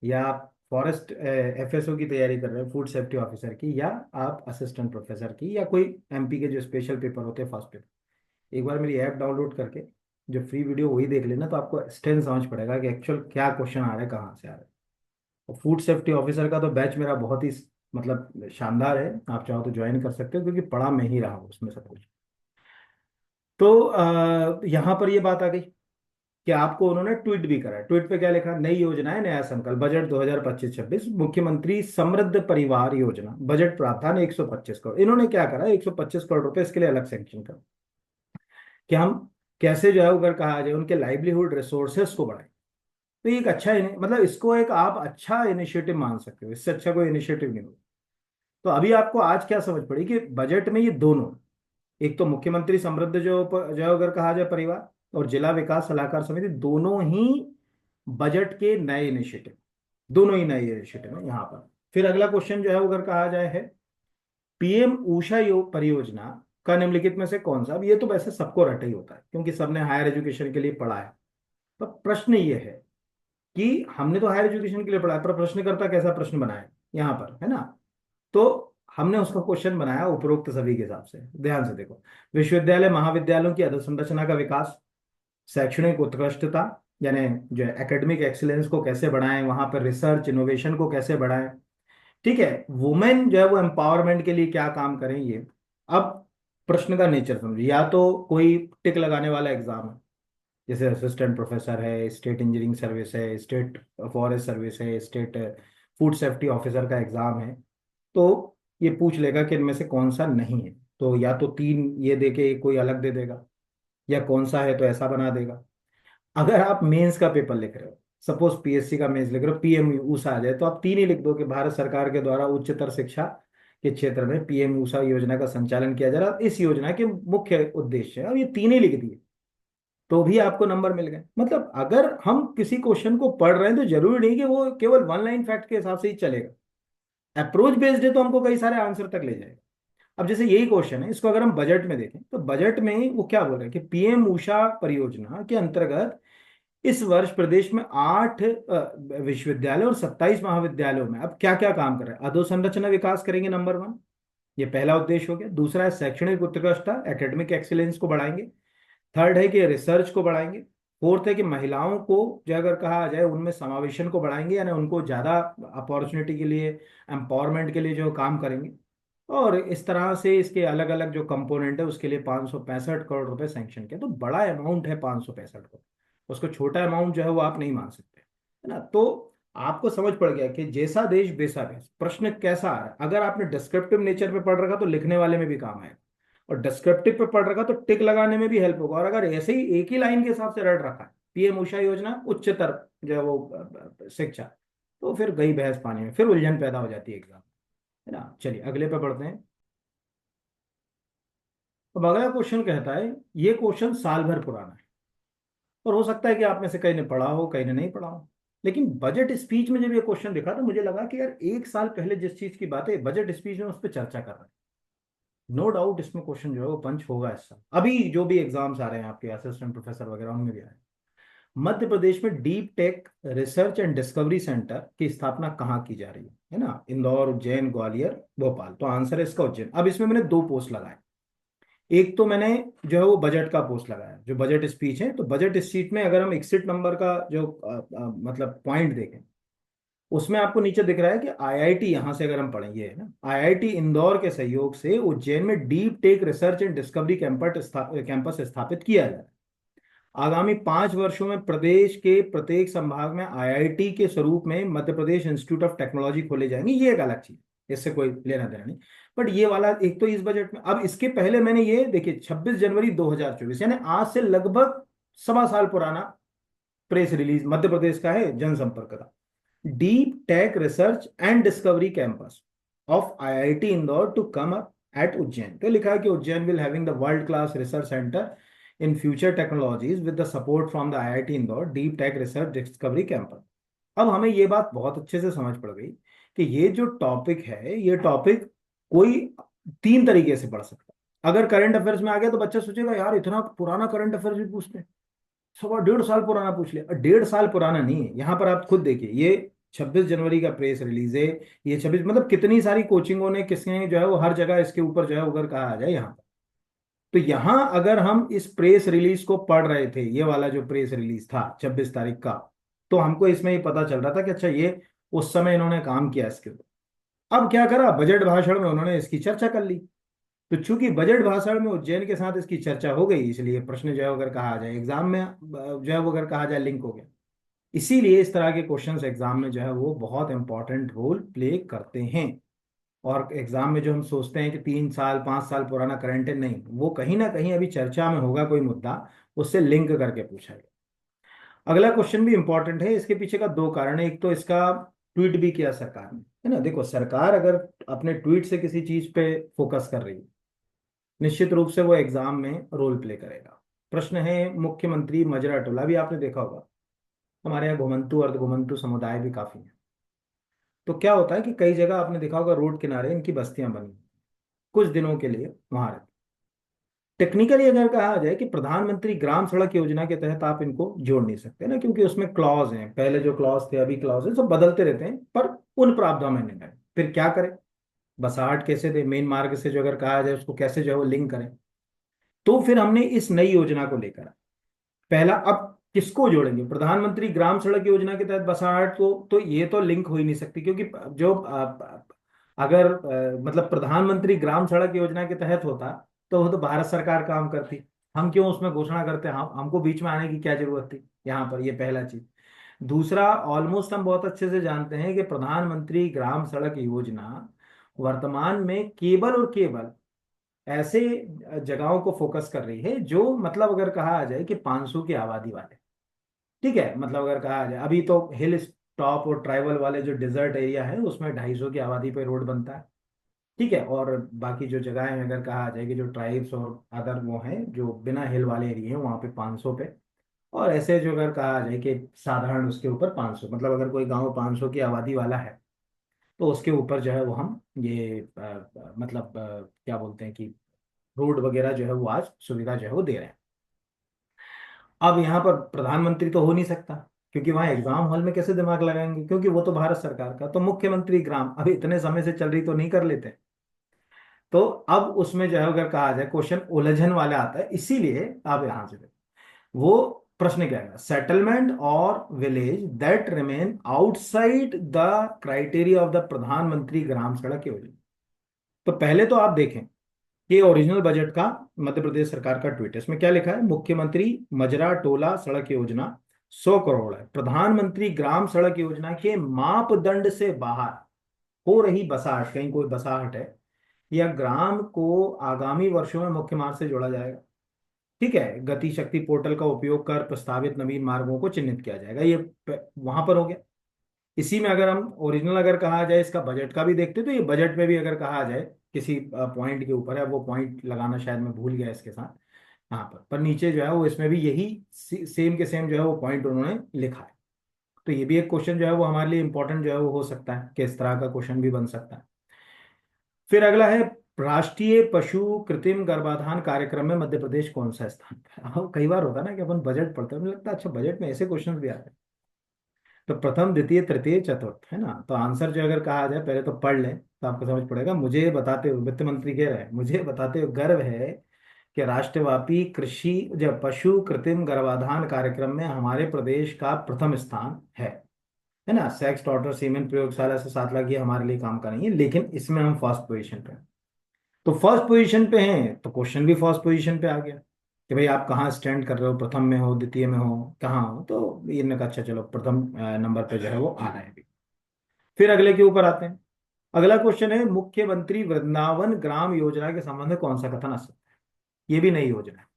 या आप फॉरेस्ट एफएसओ की तैयारी कर रहे हैं, फूड सेफ्टी ऑफिसर की, या आप असिस्टेंट प्रोफेसर की, या कोई एमपी के जो स्पेशल पेपर होते हैं फर्स्ट पेपर, एक बार मेरी ऐप डाउनलोड करके जो फ्री वीडियो वही देख लेना, तो आपको स्टैंड समझ पड़ेगा कि एक्चुअल क्या क्वेश्चन आ रहा है, कहाँ से आ रहा है। और फूड सेफ्टी ऑफिसर का तो बैच मेरा बहुत ही मतलब शानदार है, आप चाहो तो ज्वाइन कर सकते हो, क्योंकि पढ़ा मैं ही रहा हूँ उसमें सब कुछ। तो यहाँ पर ये बात आ गई कि आपको उन्होंने ट्वीट भी करा है, ट्वीट पे क्या लिखा, नई योजनाएं नया संकल्प, बजट 2025-26, मुख्यमंत्री समृद्ध परिवार योजना, बजट प्रावधान 125 करोड़, इन्होंने क्या करा, 125 करोड़ रुपए इसके लिए अलग सेंक्शन कर, कि हम कैसे जो है अगर कहा जाए उनके लाइवलीहुड रिसोर्सेस को बढ़ाएं। तो ये एक अच्छा मतलब इसको एक आप अच्छा इनिशिएटिव मान सकते हो, इससे अच्छा कोई इनिशिएटिव नहीं होगा। तो अभी आपको आज क्या समझ पड़ी कि बजट में ये दोनों, एक तो मुख्यमंत्री समृद्ध जो अगर कहा जाए परिवार, और जिला विकास सलाहकार समिति, दोनों ही बजट के नए इनिशिएटिव, दोनों ही नए इनिशिएटिव है यहाँ पर। फिर अगला क्वेश्चन जो है वो अगर कहा जाए है, पीएम ऊषा परियोजना का निम्नलिखित में से कौन सा, अब ये तो वैसे सबको रटा ही होता है क्योंकि सबने हायर एजुकेशन के लिए पढ़ा है। पर प्रश्न ये है कि हमने तो हायर एजुकेशन के लिए पढ़ा है, पर प्रश्नकर्ता कैसा प्रश्न बनाया यहाँ पर, है ना। तो हमने उसका क्वेश्चन बनाया उपरोक्त सभी के हिसाब से, ध्यान से देखो, विश्वविद्यालय महाविद्यालयों की अधोसंरचना का विकास, शैक्षणिक उत्कृष्टता, यानी जो एकेडमिक एक्सीलेंस को कैसे बढ़ाएं, वहां पर रिसर्च इनोवेशन को कैसे बढ़ाएं, ठीक है, वुमेन जो है वो एम्पावरमेंट के लिए क्या काम करें, ये। अब प्रश्न का नेचर समझिए, या तो कोई टिक लगाने वाला एग्जाम है, जैसे असिस्टेंट प्रोफेसर है, स्टेट इंजीनियरिंग सर्विस है, स्टेट फॉरेस्ट सर्विस है, स्टेट फूड सेफ्टी ऑफिसर का एग्जाम है, तो ये पूछ लेगा कि इनमें से कौन सा नहीं है, तो या तो तीन ये दे के एक कोई अलग दे देगा, या कौन सा है तो ऐसा बना देगा। अगर आप मेंस का पेपर लिख रहे हो, सपोज पीएससी का मेंस लिख रहे हो, पीएम ऊषा आ जाए, तो आप तीन ही लिख दो कि भारत सरकार के द्वारा उच्चतर शिक्षा के क्षेत्र में पीएम ऊषा योजना का संचालन किया जा रहा है, इस योजना के मुख्य उद्देश्य है, और ये तीन ही लिख दिए तो भी आपको नंबर मिल गए। मतलब अगर हम किसी क्वेश्चन को पढ़ रहे हैं तो जरूरी नहीं कि वो केवल वन लाइन फैक्ट के हिसाब से ही चलेगा, अप्रोच बेस्ड है तो हमको कई सारे आंसर तक ले जाएगा। अब जैसे यही क्वेश्चन है, इसको अगर हम बजट में देखें तो बजट में वो क्या बोल रहे हैं कि पीएम ऊषा परियोजना के अंतर्गत इस वर्ष प्रदेश में 8 विश्वविद्यालय और 27 महाविद्यालयों में अब क्या क्या काम कर रहे हैं, अधोसंरचना विकास करेंगे नंबर 1, ये पहला उद्देश्य हो गया। दूसरा है शैक्षणिक उत्कृष्टता, एकेडमिक एक्सीलेंस को बढ़ाएंगे। थर्ड है कि रिसर्च को बढ़ाएंगे। फोर्थ है कि महिलाओं को जो अगर कहा जाए उनमें समावेशन को बढ़ाएंगे, यानी उनको ज्यादा अपॉर्चुनिटी के लिए, एम्पावरमेंट के लिए जो काम करेंगे। और इस तरह से इसके अलग अलग जो कंपोनेंट है उसके लिए 565 करोड़ रुपए सैंक्शन किया। तो बड़ा अमाउंट है 565 करोड़, उसको छोटा अमाउंट जो है वो आप नहीं मान सकते, है ना। तो आपको समझ पड़ गया कि जैसा देश वैसा भेष। प्रश्न कैसा आ रहा है, अगर आपने डिस्क्रिप्टिव नेचर पे पढ़ रखा तो लिखने वाले में भी काम आएगा, और डिस्क्रिप्टिव पे पढ़ रखा तो टिक लगाने में भी हेल्प होगा। और अगर ऐसे ही एक ही लाइन के हिसाब से रट रखा है, पीएम उषा योजना उच्चतर जो है वो शिक्षा, तो फिर गई भैंस पानी में, फिर उलझन पैदा हो जाती है एग्जाम, है ना। चलिए अगले पे बढ़ते हैं। अब अगला क्वेश्चन कहता है, ये क्वेश्चन साल भर पुराना है, और हो सकता है कि आप में से कई ने पढ़ा हो, कई ने नहीं पढ़ा हो। लेकिन बजट स्पीच में जब ये क्वेश्चन दिखा तो मुझे लगा कि यार एक साल पहले जिस चीज की बात है बजट स्पीच में उस पर चर्चा कर रहे हैं। नो डाउट इसमें क्वेश्चन जो है वो पंच होगा इस साल। अभी जो भी एग्जाम्स आ रहे हैं आपके असिस्टेंट प्रोफेसर वगैरह उनमें भी आए। मध्य प्रदेश में deep tech research and discovery centre की स्थापना कहाँ की जा रही है ना। इंदौर, उज्जैन, ग्वालियर, भोपाल। तो आंसर है इसका उज्जैन। अब इसमें मैंने दो पोस्ट लगाए। एक तो मैंने जो है वो बजट का पोस्ट लगाया, जो बजट स्पीच है। तो बजट स्पीच में अगर हम एग्जिट नंबर का जो मतलब पॉइंट देखें, उसमें आपको नीचे दिख रहा है कि आईआईटी, यहां से अगर हम पढ़ेंगे है ना, आईआईटी इंदौर के सहयोग से उज्जैन में deep tech research and discovery campus स्थापित किया जाए। आगामी 5 वर्षों में प्रदेश के प्रत्येक संभाग में आईआईटी के स्वरूप में Madhya Pradesh institute of technology खोले जाएंगे। ये एक अलग चीज, इससे कोई लेना देना नहीं। बट ये वाला एक तो इस बजट में। अब इसके पहले मैंने ये देखिए 26 जनवरी 2024, यानी आज से लगभग 1.25 साल पुराना प्रेस रिलीज मध्य प्रदेश का है, जनसंपर्क का। Deep tech research and discovery campus of IIT Indore to come up at Ujjain. तो लिखा है कि Ujjain will having the world class research centre in future technologies with the support from the IIT Indore deep tech research discovery campus. अब हमें ये बात बहुत अच्छे से समझ पड़ गई कि ये जो टॉपिक है, ये टॉपिक कोई तीन तरीके से पढ़ सकता है। अगर करंट अफेयर्स में आ गया तो बच्चा सोचेगा यार इतना पुराना करंट अफेयर्स भी पूछते हैं, 1.5 साल पुराना पूछ लिया। 1.5 साल पुराना नहीं है, यहाँ पर आप खुद देखिए, ये 26 जनवरी का प्रेस रिलीज है। ये 26 मतलब कितनी सारी कोचिंगों ने, किसने जो है वो हर जगह इसके ऊपर जो है अगर कहा आ जाए यहाँ। तो यहाँ अगर हम इस प्रेस रिलीज को पढ़ रहे थे, ये वाला जो प्रेस रिलीज था 26 तारीख का, तो हमको इसमें ही पता चल रहा था कि अच्छा ये उस समय इन्होंने काम किया इसके ऊपर। अब क्या करा, बजट भाषण में उन्होंने इसकी चर्चा कर ली। तो चूंकि बजट भाषण में उज्जैन के साथ इसकी चर्चा हो गई, इसलिए प्रश्न जो है अगर कहा जाए एग्जाम में जो है वो अगर कहा जाए लिंक हो गया। इसीलिए इस तरह के क्वेश्चंस एग्जाम में जो है वो बहुत इंपॉर्टेंट रोल प्ले करते हैं। और एग्जाम में जो हम सोचते हैं कि 3 साल 5 साल पुराना करंट है, नहीं, वो कहीं ना कहीं अभी चर्चा में होगा कोई मुद्दा, उससे लिंक करके पूछा गया। अगला क्वेश्चन भी इंपॉर्टेंट है। इसके पीछे का दो कारण है। एक तो इसका ट्वीट भी किया सरकार ने, है ना। देखो सरकार अगर अपने ट्वीट से किसी चीज पे फोकस कर रही है, निश्चित रूप से वो एग्जाम में रोल प्ले करेगा। प्रश्न है, मुख्यमंत्री मजरा टोला भी आपने देखा होगा, हमारे यहाँ घुमंतु अर्ध घुमंतु समुदाय भी काफी है। तो क्या होता है कि कई जगह आपने देखा होगा रोड किनारे इनकी बस्तियां बनी, कुछ दिनों के लिए वहां रहते। टेक्निकली अगर कहा जाए कि प्रधानमंत्री ग्राम सड़क योजना के तहत आप इनको जोड़ नहीं सकते ना, क्योंकि उसमें क्लॉज हैं, पहले जो क्लॉज थे अभी क्लॉज है, सब बदलते रहते हैं। पर उन प्रावधानों में नहीं है। फिर क्या करें, बसाहट कैसे दे, मेन मार्ग से जो अगर कहा जाए उसको कैसे जो है वो लिंक करें। तो फिर हमने इस नई योजना को लेकर पहला, अब किसको जोड़ेंगे, प्रधानमंत्री ग्राम सड़क योजना के तहत बसाहट को, तो ये तो लिंक हो ही नहीं सकती, क्योंकि जो अगर मतलब प्रधानमंत्री ग्राम सड़क योजना के तहत होता तो वो तो भारत सरकार काम करती। हम क्यों उसमें घोषणा करते, हम हमको बीच में आने की क्या जरूरत थी यहाँ पर, ये पहला चीज। दूसरा, ऑलमोस्ट हम बहुत अच्छे से जानते हैं कि प्रधानमंत्री ग्राम सड़क योजना वर्तमान में केवल और केवल ऐसे जगहों को फोकस कर रही है जो मतलब अगर कहा जाए कि 500 की आबादी वाले, ठीक है, मतलब अगर कहा जाए अभी तो हिल टॉप और ट्राइबल वाले जो डिजर्ट एरिया है उसमें 250 की आबादी पे रोड बनता है, ठीक है। और बाकी जो जगह है अगर कहा जाए कि जो ट्राइब्स और अदर वो हैं जो बिना हिल वाले एरिया हैं वहाँ पे 500 पे। और ऐसे जो अगर कहा जाए कि साधारण उसके ऊपर 500, मतलब अगर कोई गांव 500 की आबादी वाला है तो उसके ऊपर जो है वो हम ये मतलब क्या बोलते हैं कि रोड वगैरह जो है वो आज सुविधा जो है वो दे रहे हैं। अब यहाँ पर प्रधानमंत्री तो हो नहीं सकता, क्योंकि वहां एग्जाम हॉल में कैसे दिमाग लगाएंगे, क्योंकि वो तो भारत सरकार का। तो मुख्यमंत्री ग्राम अभी इतने समय से चल रही तो नहीं कर लेते। तो अब उसमें जो है अगर कहा जाए क्वेश्चन उलझन वाला आता है, इसीलिए आप यहां से देखो। वो प्रश्न क्या है, सेटलमेंट और village that remain outside the criteria of the प्रधानमंत्री ग्राम सड़क योजना। तो पहले तो आप देखें कि ओरिजिनल बजट का मध्य प्रदेश सरकार का ट्वीट है, इसमें क्या लिखा है, मुख्यमंत्री मजरा टोला सड़क योजना 100 करोड़ है, प्रधानमंत्री ग्राम सड़क योजना के मापदंड से बाहर हो रही बसाहट, कहीं कोई बसाहट है या ग्राम को आगामी वर्षों में मुख्य मार्ग से जोड़ा जाएगा। ठीक है, गति शक्ति पोर्टल का उपयोग कर प्रस्तावित नवीन मार्गों को चिन्हित किया जाएगा, ये वहां पर हो गया। इसी में अगर हम ओरिजिनल अगर कहा जाए इसका बजट का भी देखते तो ये बजट में भी अगर कहा जाए किसी पॉइंट के ऊपर है, वो पॉइंट लगाना शायद मैं भूल गया इसके साथ यहाँ पर नीचे जो है वो इसमें भी यही सेम के सेम जो है वो पॉइंट उन्होंने लिखा है। तो ये भी एक क्वेश्चन जो है वो हमारे लिए इंपॉर्टेंट जो है वो हो सकता है, किस तरह का क्वेश्चन भी बन सकता है। फिर अगला है, राष्ट्रीय पशु कृत्रिम गर्भाधान कार्यक्रम में मध्य प्रदेश कौन सा स्थान पे है? कई बार होता है ना कि अपन बजट पढ़ते हैं, मुझे लगता है अच्छा बजट में ऐसे क्वेश्चन भी आते हैं। तो प्रथम द्वितीय तृतीय चतुर्थ है ना, तो आंसर जो अगर कहा जाए पहले तो पढ़ लें तो आपको समझ पड़ेगा। मुझे बताते हुए वित्त मंत्री कह रहे हैं, मुझे बताते हुए गर्व है कि राष्ट्रव्यापी कृषि जब पशु कृत्रिम गर्भाधान कार्यक्रम में हमारे प्रदेश का प्रथम स्थान है ना। सेक्स डॉटर सीमेंट प्रयोगशाला से 7 लाख ये हमारे लिए काम का नहीं है, लेकिन इसमें हम फर्स्ट पोजीशन पे हैं। तो फर्स्ट पोजीशन पे हैं तो क्वेश्चन भी फर्स्ट पोजीशन पे आ गया कि भाई आप कहाँ स्टैंड कर रहे हो, प्रथम में हो, द्वितीय में हो, कहाँ हो। तो इन्होंने कहा अच्छा चलो प्रथम नंबर पे जो है वो आ रहा है अभी। फिर अगले के ऊपर आते हैं। अगला क्वेश्चन है, मुख्यमंत्री वृंदावन ग्राम योजना के संबंध में कौन सा कथन आ सकता है? ये भी नई योजना है।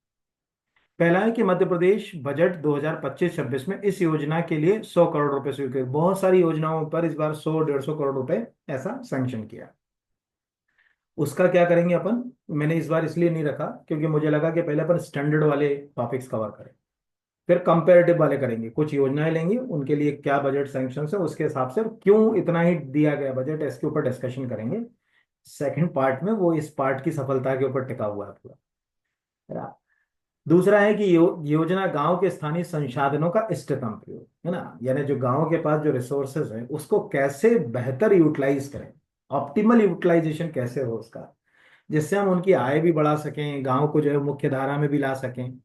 पहला है कि मध्य प्रदेश बजट 2025-26 में इस योजना के लिए 100 करोड़ रुपए स्वीकृत, बहुत सारी योजनाओं पर इस बार 100-150 करोड़ रुपए ऐसा सैंक्शन किया। उसका क्या करेंगे अपन, मैंने इस बार इसलिए नहीं रखा क्योंकि मुझे लगा कि पहले अपन स्टैंडर्ड वाले टॉपिक्स कवर करें, फिर कंपैरेटिव वाले करेंगे, कुछ योजनाएं लेंगे उनके लिए क्या बजट सैंक्शन है उसके हिसाब से क्यों इतना ही दिया गया बजट है, इसके ऊपर डिस्कशन करेंगे सेकंड पार्ट में। वो इस पार्ट की सफलता के ऊपर टिका हुआ है पूरा, है ना। दूसरा है कि योजना गांव के स्थानीय संसाधनों का इष्टतम प्रयोग, है ना, यानी जो गांव के पास जो रिसोर्सेज है उसको कैसे बेहतर यूटिलाइज करें, ऑप्टिमल यूटिलाइजेशन कैसे हो उसका, जिससे हम उनकी आय भी बढ़ा सकें, गांव को जो है मुख्य धारा में भी ला सकें।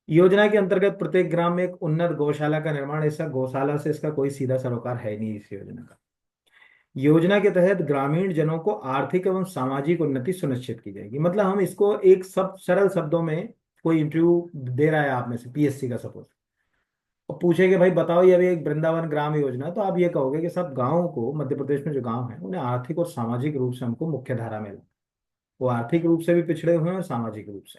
योजना के अंतर्गत प्रत्येक ग्राम में एक उन्नत गौशाला का निर्माण, ऐसा गौशाला से इसका कोई सीधा सरोकार है नहीं इस योजना का। योजना के तहत ग्रामीण जनों को आर्थिक एवं सामाजिक उन्नति सुनिश्चित की जाएगी। मतलब हम इसको एक सब सरल शब्दों में, कोई इंटरव्यू दे रहा है आप में से पीएससी का सपोज, और पूछेगे भाई बताओ ये अभी एक वृंदावन ग्राम योजना है, तो आप ये कहोगे कि सब गाँव को, मध्य प्रदेश में जो गाँव है उन्हें आर्थिक और सामाजिक रूप से हमको मुख्य धारा में लाना। वो आर्थिक रूप से भी पिछड़े हुए हैं और सामाजिक रूप से।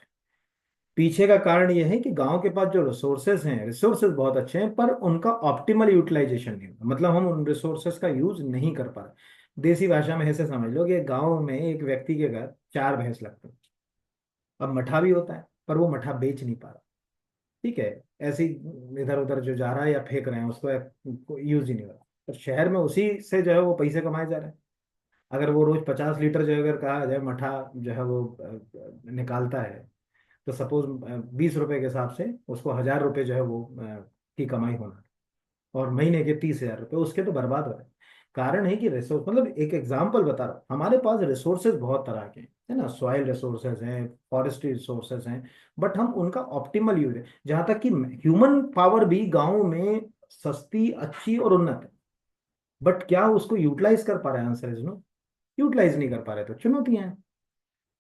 पीछे का कारण यह है कि गांव के पास जो रिसोर्सेज हैं, रिसोर्सेज बहुत अच्छे हैं पर उनका ऑप्टिमल यूटिलाइजेशन नहीं होता, मतलब हम उन रिसोर्सेज का यूज नहीं कर पा रहे। देसी भाषा में ऐसे समझ लो कि गांव में एक व्यक्ति के घर 4 भैंस लगते हैं, अब मठा भी होता है पर वो मठा बेच नहीं पा रहा। ठीक है, ऐसे ही इधर उधर जो जा रहा है या फेंक रहे हैं उसको यूज ही नहीं हो रहा। तो शहर में उसी से जो है वो पैसे कमाए जा रहे हैं। अगर वो रोज 50 लीटर जो है अगर कहा जाए मठा जो है वो निकालता है, तो सपोज 20 रुपए के हिसाब से उसको 1,000 रुपए जो है वो की कमाई होना, और महीने के 30,000 रुपए उसके तो बर्बाद हो रहे हैं। कारण है कि रिसोर्स, मतलब एक एग्जांपल बता रहा हूँ, हमारे पास रिसोर्सेज बहुत तरह के हैं, है ना, सॉइल रिसोर्सेज हैं, फॉरेस्ट्री रिसोर्सेज हैं, बट हम उनका ऑप्टिमल यूज, जहां तक कि ह्यूमन पावर भी गाँव में सस्ती अच्छी और उन्नत है, बट क्या उसको यूटिलाइज कर पा रहे हैं? आंसर इज नो, यूटिलाइज नहीं कर पा रहे, तो चुनौतियां हैं।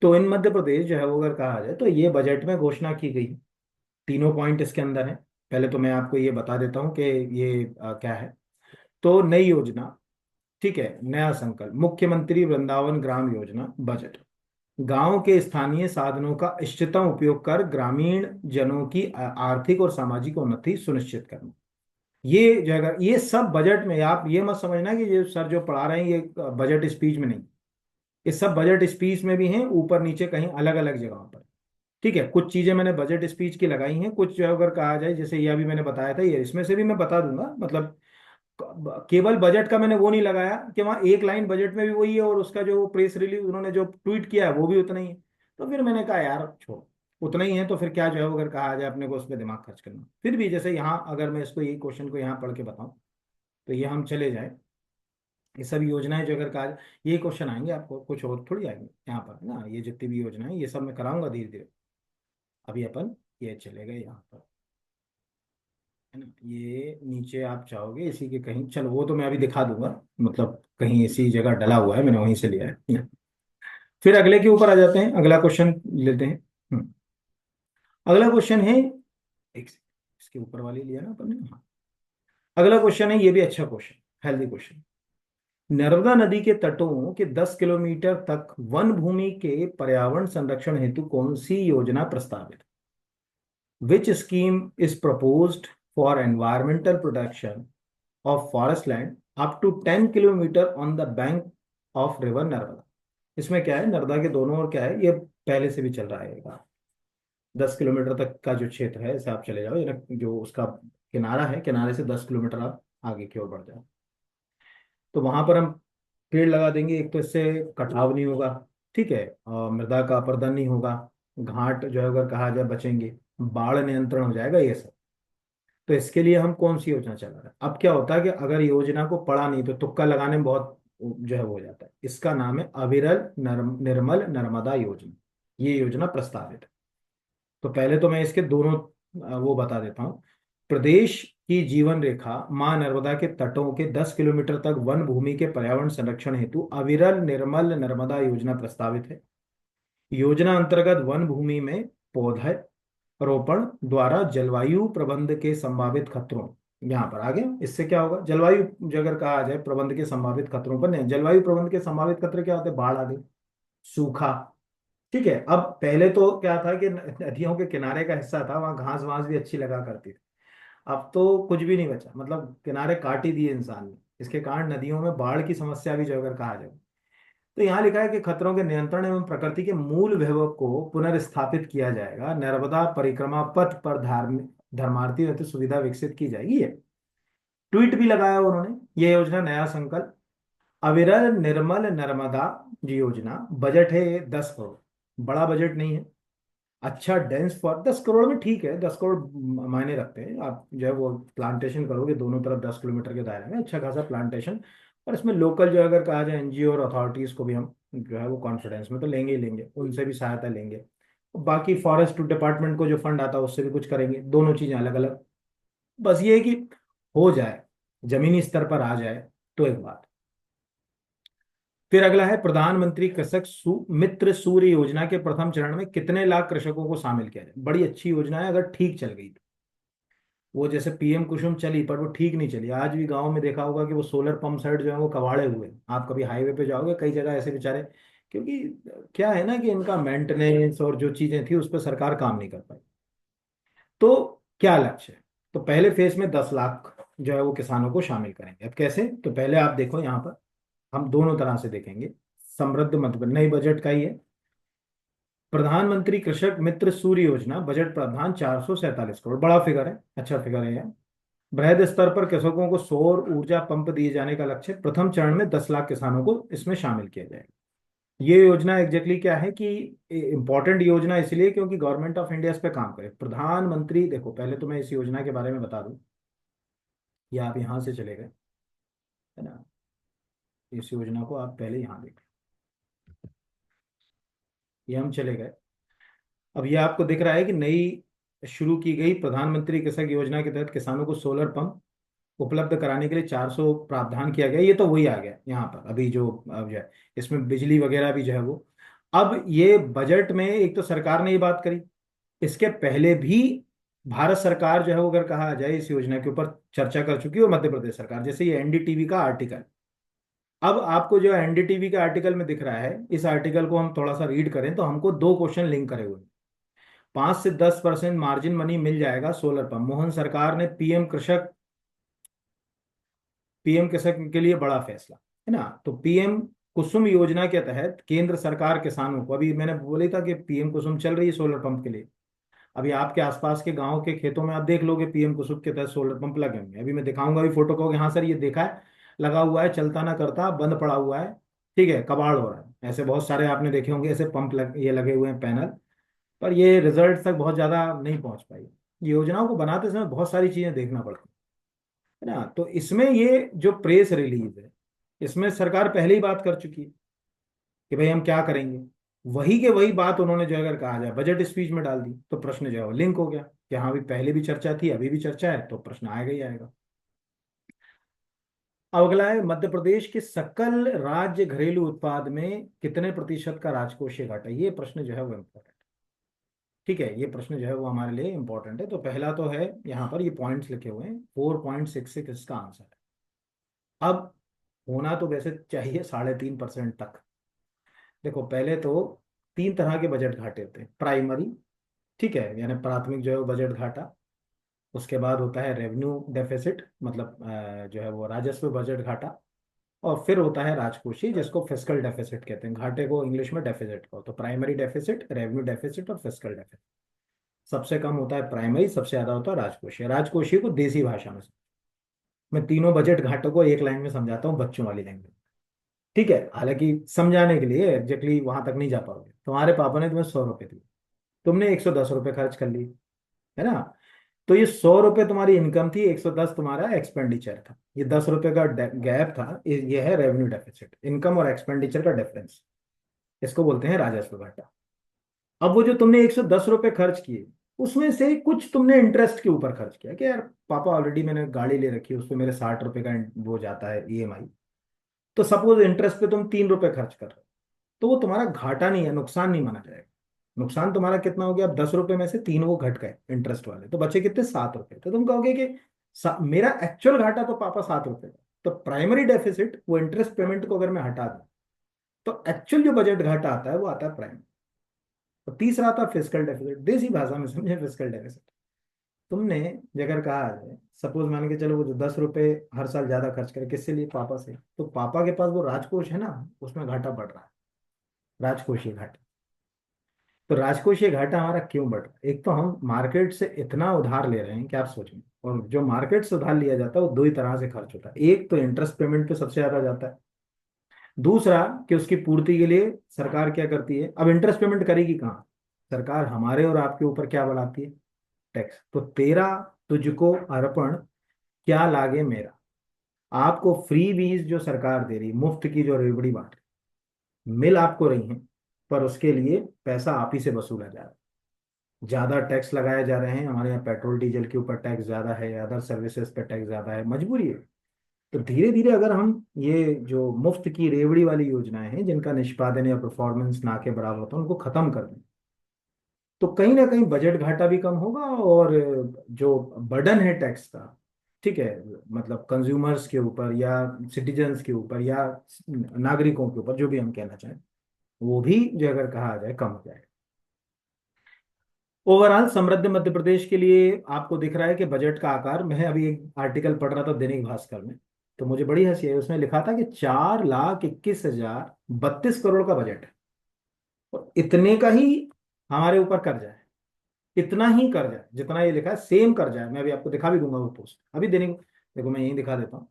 तो इन मध्य प्रदेश जो है वो अगर कहा जाए तो ये बजट में घोषणा की गई, तीनों पॉइंट इसके अंदर है। पहले तो मैं आपको ये बता देता हूँ कि ये क्या है। तो नई योजना, ठीक है, नया संकल्प, मुख्यमंत्री वृंदावन ग्राम योजना बजट, गांव के स्थानीय साधनों का इष्टतम उपयोग कर ग्रामीण जनों की आर्थिक और सामाजिक उन्नति सुनिश्चित करना। ये जगह ये सब बजट में, आप ये मत समझना कि ये सर जो पढ़ा रहे हैं ये बजट स्पीच में नहीं, ये सब बजट स्पीच में भी हैं, ऊपर नीचे कहीं अलग अलग जगहों पर। ठीक है, कुछ चीजें मैंने बजट स्पीच की लगाई हैं, कुछ जो अगर कहा जाए जैसे ये अभी मैंने बताया था, ये इसमें से भी मैं बता दूंगा। मतलब केवल बजट का मैंने वो नहीं लगाया कि वहां एक लाइन बजट में भी वही है और उसका जो प्रेस रिलीज उन्होंने जो ट्वीट किया है वो भी उतना ही है। तो फिर मैंने कहा यार छोड़ो, उतना ही है तो फिर क्या जो है अगर कहा जाए अपने को उस पर दिमाग खर्च करना। फिर भी जैसे यहाँ अगर मैं इसको यही क्वेश्चन को यहाँ पढ़ के बताऊं, तो ये हम चले जाए ये सब योजनाएं जो अगर कार्य, ये क्वेश्चन आएंगे आपको, कुछ और थोड़ी आएंगे यहाँ पर ना। ये जितनी भी योजनाएं ये सब मैं कराऊंगा धीरे धीरे। अभी अपन ये चले गए यहाँ पर, है ना। ये नीचे आप चाहोगे इसी के कहीं, चलो वो तो मैं अभी दिखा दूंगा, मतलब कहीं इसी जगह डला हुआ है, मैंने वहीं से लिया है। फिर अगले के ऊपर आ जाते हैं, अगला क्वेश्चन लेते हैं। अगला क्वेश्चन है, एक इसके ऊपर वाली लिया ना अपन ने, हाँ। अगला क्वेश्चन है, ये भी अच्छा क्वेश्चन, हेल्दी क्वेश्चन। नर्मदा नदी के तटों के 10 किलोमीटर तक वन भूमि के पर्यावरण संरक्षण हेतु कौन सी योजना प्रस्तावित? Which scheme is proposed for environmental protection of forest land up to 10 kilometre on the bank of river Narmada? इसमें क्या है, नर्मदा के दोनों ओर क्या है, ये पहले से भी चल रहा है। 10 किलोमीटर तक का जो क्षेत्र है, इसे आप चले जाओ, ये ना जो उसका किनारा है, किनारे से 10 किलोमीटर आप आगे की ओर बढ़ जाओ, तो वहां पर हम पेड़ लगा देंगे। एक तो इससे कटाव नहीं होगा, ठीक है, और मृदा का अपरदन नहीं होगा, घाट जो है अगर कहा जाए बचेंगे, बाढ़ नियंत्रण हो जाएगा, ये सब। तो इसके लिए हम कौन सी योजना चला रहे हैं? अब क्या होता है कि अगर योजना को पढ़ा नहीं तो तुक्का लगाने में बहुत जो है वो हो जाता है। इसका नाम है अविरल निर्मल नर्मदा योजना। ये योजना प्रस्तावित है। तो पहले तो मैं इसके दोनों वो बता देता हूँ। प्रदेश की जीवन रेखा मां नर्मदा के तटों के 10 किलोमीटर तक वन भूमि के पर्यावरण संरक्षण हेतु अविरल निर्मल नर्मदा योजना प्रस्तावित है। योजना अंतर्गत वन भूमि में पौधे रोपण द्वारा जलवायु प्रबंध के संभावित खतरों, यहाँ पर आगे इससे क्या होगा, जलवायु जो अगर कहा जाए प्रबंध के संभावित खतरों पर, नहीं, जलवायु प्रबंध के संभावित खतरे क्या होते हैं? बाढ़ आ गई, सूखा, ठीक है। अब पहले तो क्या था कि नदियों के किनारे का हिस्सा था, वहां घास वास भी अच्छी लगा करती थी। अब तो कुछ भी नहीं बचा, मतलब किनारे काट ही दिए इंसान ने। इसके कारण नदियों में बाढ़ की समस्या भी जो अगर कहा जाए, तो यहाँ लिखा है कि खतरों के नियंत्रण एवं प्रकृति के मूल वैभव को पुनर्स्थापित किया जाएगा। नर्मदा परिक्रमा पथ पर धार्मिक धर्मार्थी हेतु सुविधा विकसित की जाएगी। ये ट्वीट भी लगाया उन्होंने। ये योजना नया संकल्प अविरल निर्मल नर्मदा जी योजना, बजट है 10 करोड़, बड़ा बजट नहीं है। अच्छा डेंस फॉर 10 करोड़ में ठीक है, 10 करोड़ मायने रखते हैं। आप जो है वो प्लांटेशन करोगे दोनों तरफ 10 किलोमीटर के दायरे में, अच्छा खासा प्लांटेशन। और इसमें लोकल जो अगर कहा जाए एनजीओ और अथॉरिटीज को भी हम जो है वो कॉन्फिडेंस में तो लेंगे ही लेंगे, उनसे भी सहायता लेंगे। बाकी फॉरेस्ट डिपार्टमेंट को जो फंड आता है उससे भी कुछ करेंगे, दोनों चीजें अलग अलग। बस ये है कि हो जाए, जमीनी स्तर पर आ जाए तो एक बात। फिर अगला है प्रधानमंत्री कृषक मित्र सूर्य योजना के प्रथम चरण में कितने लाख कृषकों को शामिल किया जाए? बड़ी अच्छी योजना है अगर ठीक चल गई तो। वो जैसे पीएम कुसुम चली, पर वो ठीक नहीं चली। आज भी गांव में देखा होगा कि वो सोलर पंप सेट जो है वो कबाड़े हुए हैं। आप कभी हाईवे पे जाओगे, कई जगह ऐसे बेचारे, क्योंकि क्या है ना कि इनका मेंटेनेंस और जो चीजें थी उस पर सरकार काम नहीं कर पाई। तो क्या लक्ष्य है? तो पहले फेज में 10 लाख जो है वो किसानों को शामिल करेंगे। अब कैसे? तो पहले आप देखो यहाँ पर, हम दोनों तरह से देखेंगे। समृद्ध मध्य नई बजट का ही है। प्रधानमंत्री कृषक मित्र सूर्य योजना, बजट प्रावधान 447 करोड़, बड़ा फिगर है, अच्छा फिगर है यह। बृहद स्तर पर कृषकों को सौर ऊर्जा पंप दिए जाने का लक्ष्य। प्रथम चरण में 10 लाख किसानों को इसमें शामिल किया जाएगा। ये योजना एग्जैक्टली क्या है कि इंपॉर्टेंट योजना इसलिए क्योंकि गवर्नमेंट ऑफ इंडिया इस पे काम करे। प्रधानमंत्री, देखो पहले तो मैं इस योजना के बारे में बता दूं, ये आप यहाँ से चले गए, है ना। इस योजना को आप पहले यहाँ देख, ये हम चले गए। अब ये आपको दिख रहा है कि नई शुरू की गई प्रधानमंत्री कृषक योजना के तहत किसानों को सोलर पंप उपलब्ध कराने के लिए 400 प्रावधान किया गया। ये तो वही आ गया यहाँ पर अभी जो अब जो है, इसमें बिजली वगैरह भी जो है वो। अब ये बजट में एक तो सरकार ने ये बात करी, इसके पहले भी भारत सरकार जो है वो अगर कहा जाए इस योजना के ऊपर चर्चा कर चुकी है, और मध्य प्रदेश सरकार। जैसे ये एनडीटीवी का आर्टिकल, अब आपको जो एनडीटीवी के आर्टिकल में दिख रहा है, इस आर्टिकल को हम थोड़ा सा रीड करें तो हमको दो क्वेश्चन लिंक करे हुए हैं। 5 से 10% मार्जिन मनी मिल जाएगा सोलर पंप। मोहन सरकार ने पीएम कृषक के लिए बड़ा फैसला, है ना। तो पीएम कुसुम योजना के तहत केंद्र सरकार किसानों को, अभी मैंने बोला था कि पीएम कुसुम चल रही है सोलर पंप के लिए। अभी आपके आसपास के गांव के खेतों में आप देख लोगे पीएम कुसुम के तहत सोलर पंप लगे होंगे। अभी मैं दिखाऊंगा भी फोटो को, हाँ सर ये देखा है, लगा हुआ है, चलता ना करता, बंद पड़ा हुआ है, ठीक है, कबाड़ हो रहा है। ऐसे बहुत सारे आपने देखे होंगे, ऐसे पंप ये लगे हुए हैं पैनल, पर ये रिजल्ट तक बहुत ज्यादा नहीं पहुंच पाई। योजनाओं को बनाते समय बहुत सारी चीजें देखना पड़ती है ना। तो इसमें ये जो प्रेस रिलीज है, इसमें सरकार पहले ही बात कर चुकी है कि भाई हम क्या करेंगे। वही के वही बात उन्होंने जो अगर कहा जाए बजट स्पीच में डाल दी तो प्रश्न जो है वो लिंक हो गया कि हाँ, भी पहले भी चर्चा थी, अभी भी चर्चा है, तो प्रश्न आएगा ही आएगा। अब अगला है, मध्य प्रदेश के सकल राज्य घरेलू उत्पाद में कितने प्रतिशत का राजकोषीय घाटा। ये प्रश्न जो है वो इम्पोर्टेंट। ठीक है, ये प्रश्न जो है वो हमारे लिए इंपॉर्टेंट है। तो पहला तो है, यहाँ पर ये पॉइंट्स लिखे हुए हैं, 4.66 इसका आंसर है। अब होना तो वैसे चाहिए 3.5% तक। देखो पहले तो तीन तरह के बजट घाटे होते हैं। प्राइमरी, ठीक है, यानी प्राथमिक जो है वो बजट घाटा। उसके बाद होता है रेवेन्यू डेफिसिट, मतलब जो है वो राजस्व बजट घाटा। और फिर होता है राजकोषीय, जिसको फिस्कल डेफिसिट कहते हैं। घाटे को इंग्लिश में डेफिसिट को, तो प्राइमरी डेफिसिट, रेवेन्यू डेफिसिट और फिस्कल डेफिसिट। सबसे कम होता है प्राइमरी, सबसे ज्यादा होता है राजकोषीय। राजकोषीय को देसी भाषा में मैं तीनों बजट घाटों को एक लाइन में समझाता हूँ, बच्चों वाली लैंग्वेज। ठीक है, हालांकि समझाने के लिए एग्जैक्टली वहां तक नहीं जा पाओगे। तुम्हारे पापा ने तुम्हें 100 रुपए दिए, तुमने 110 रुपए खर्च कर लिए, है ना। तो ये 100 रुपए तुम्हारी इनकम थी, 110 तुम्हारा एक्सपेंडिचर था। ये 10 रुपए का गैप था, ये है रेवेन्यू डेफिसिट, इनकम और एक्सपेंडिचर का डिफरेंस। इसको बोलते हैं राजस्व घाटा। अब वो जो तुमने 110 रुपए खर्च किए, उसमें से कुछ तुमने इंटरेस्ट के ऊपर खर्च किया कि यार पापा ऑलरेडी मैंने गाड़ी ले रखी है, उस पर मेरे 60 रुपए का वो जाता है ईएमआई। तो सपोज इंटरेस्ट पे तुम 3 रुपए खर्च कर रहे हो, तो वो तुम्हारा घाटा नहीं है, नुकसान नहीं माना जाएगा। नुकसान तुम्हारा कितना हो गया, अब 10 रुपए में से तीन वो घट गए इंटरेस्ट वाले, तो बचे कितने, 7 रुपए। तो तुम कहोगे कि मेरा एक्चुअल घाटा तो पापा 7 रुपए का। तो प्राइमरी डेफिसिट, वो इंटरेस्ट पेमेंट को अगर मैं हटा दूं, तो एक्चुअल जो बजट घाटा आता है वो आता है प्राइमरी। तो तीसरा आता है फिस्कल डेफिसिट, देसी भाषा में समझे फिस्कल डेफिसिट। तुमने अगर कहा है, सपोज मान के चलो, वो जो 10 रुपए हर साल ज्यादा खर्च करे, किससे लिए, पापा से, तो पापा के पास वो राजकोष है ना, उसमें घाटा बढ़ रहा है, राजकोषीय घाटा। तो राजकोषीय घाटा हमारा क्यों बढ़ रहा है? एक तो हम मार्केट से इतना उधार ले रहे हैं कि आप सोचें, और जो मार्केट से उधार लिया जाता है वो दो ही तरह से खर्च होता है। एक तो इंटरेस्ट पेमेंट पे सबसे ज्यादा जाता है, दूसरा कि उसकी पूर्ति के लिए सरकार क्या करती है। अब इंटरेस्ट पेमेंट करेगी कहाँ, सरकार हमारे और आपके ऊपर क्या बढ़ाती है, टैक्स। तो तेरा तुझको अर्पण, क्या लागे मेरा। आपको फ्री बीज जो सरकार दे रही, मुफ्त की जो रेवड़ी बांट मिल आपको रही है, पर उसके लिए पैसा आप ही से वसूला जा रहा है। ज्यादा टैक्स लगाए जा रहे हैं, हमारे यहाँ पेट्रोल डीजल के ऊपर टैक्स ज्यादा है, अदर सर्विसेज पे टैक्स ज्यादा है, मजबूरी है। तो धीरे धीरे अगर हम ये जो मुफ्त की रेवड़ी वाली योजनाएं हैं, जिनका निष्पादन या परफॉर्मेंस ना के बराबर होता है, उनको खत्म कर दें, तो कहीं ना कहीं बजट घाटा भी कम होगा। और जो बर्डन है टैक्स का, ठीक है, मतलब कंज्यूमर्स के ऊपर या सिटीजन्स के ऊपर या नागरिकों के ऊपर, जो भी हम कहना चाहें, वो भी जो अगर कहा जाए कम हो जाएगा। ओवरऑल समृद्ध मध्य प्रदेश के लिए आपको दिख रहा है कि बजट का आकार, मैं अभी एक आर्टिकल पढ़ रहा था दैनिक भास्कर में, तो मुझे बड़ी हंसी आई। उसमें लिखा था कि 4,21,032 करोड़ का बजट है, और इतने का ही हमारे ऊपर कर्जा है। इतना ही कर्जा है जितना ये लिखा है, सेम कर्जा है। मैं अभी आपको दिखा भी दूंगा वो पोस्ट, अभी दैनिक, देखो मैं यही दिखा देता हूँ।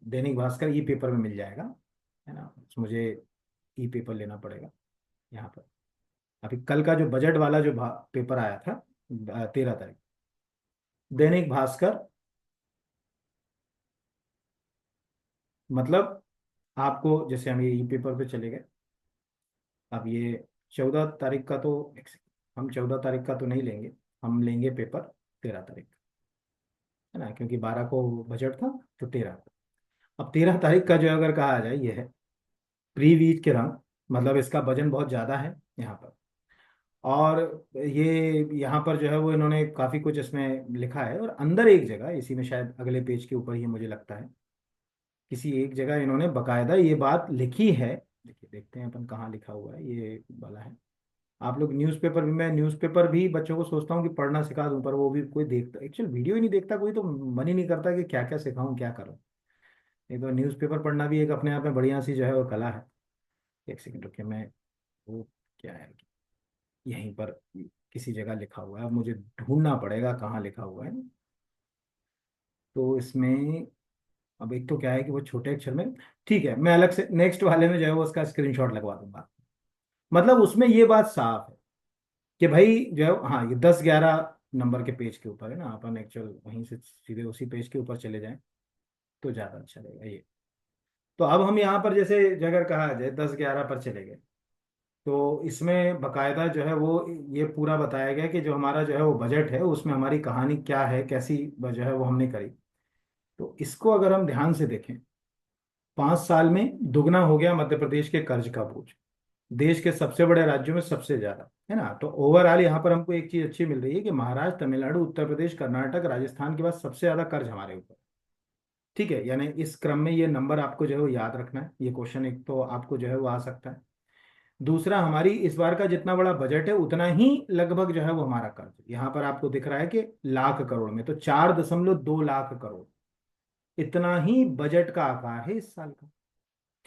दैनिक भास्कर ई पेपर में मिल जाएगा, है ना। मुझे ई पेपर लेना पड़ेगा यहाँ पर। अभी कल का जो बजट वाला जो पेपर आया था, 13 तारीख, दैनिक भास्कर, मतलब आपको जैसे हम ये ई पेपर पे चले गए। अब ये 14 तारीख का तो हम 14 तारीख का तो नहीं लेंगे, हम लेंगे पेपर 13 तारीख का, है ना, क्योंकि 12 को बजट था, तो 13 को। अब 13 तारीख का जो अगर कहा जाए, ये है प्री वीक के रंग, मतलब इसका वजन बहुत ज़्यादा है यहाँ पर। और ये यहाँ पर जो है वो इन्होंने काफ़ी कुछ इसमें लिखा है, और अंदर एक जगह इसी में, शायद अगले पेज के ऊपर ही मुझे लगता है, किसी एक जगह इन्होंने बकायदा ये बात लिखी है। देखिए, देखते हैं अपन कहाँ लिखा हुआ है ये वाला है। आप लोग न्यूज़पेपर भी, मैं न्यूज़पेपर भी बच्चों को सोचता हूँ कि पढ़ना सिखा दूं, पर वो भी कोई देखता, एक्चुअल वीडियो ही नहीं देखता कोई, तो मन ही नहीं करता कि क्या क्या सिखाऊं, क्या करूं। नहीं तो न्यूज़पेपर पढ़ना भी एक अपने आप में बढ़िया सी जो है वो कला है। एक सेकंड रुकिए, मैं वो क्या है कि यहीं पर किसी जगह लिखा हुआ है, अब मुझे ढूंढना पड़ेगा कहाँ लिखा हुआ है। तो इसमें अब एक तो क्या है कि वो छोटे अक्षर में, ठीक है, मैं अलग से नेक्स्ट वाले में जो है वो उसका स्क्रीनशॉट लगवा दूंगा। मतलब उसमें ये बात साफ है कि भाई जो है, हाँ, ये 10-11 नंबर के पेज के ऊपर है ना, अपन एक्चुअल वहीं से सीधे उसी पेज के ऊपर चले जाएं तो ज़्यादा अच्छा रहेगा ये। तो अब हम यहाँ पर जैसे अगर कहा जाए 10-11 पर चले गए, तो इसमें बकायदा जो है वो ये पूरा बताया गया कि जो हमारा जो है वो बजट है उसमें हमारी कहानी क्या है, कैसी जो है वो हमने करी। तो इसको अगर हम ध्यान से देखें, 5 साल में दुगना हो गया मध्य प्रदेश के कर्ज का बोझ, देश के सबसे बड़े राज्यों में सबसे ज्यादा, है ना। तो ओवरऑल यहाँ पर हमको एक चीज अच्छी मिल रही है कि महाराष्ट्र, तमिलनाडु, उत्तर प्रदेश, कर्नाटक, राजस्थान के बाद सबसे ज्यादा कर्ज हमारे ऊपर। ठीक है, यानी इस क्रम में ये नंबर आपको जो है वो याद रखना है। ये क्वेश्चन एक तो आपको जो है वो आ सकता है। दूसरा, हमारी इस बार का जितना बड़ा बजट है उतना ही लगभग जो है वो हमारा कर्ज यहाँ पर आपको दिख रहा है कि लाख करोड़ में, तो 4.2 लाख करोड़, इतना ही बजट का आकार है इस साल का।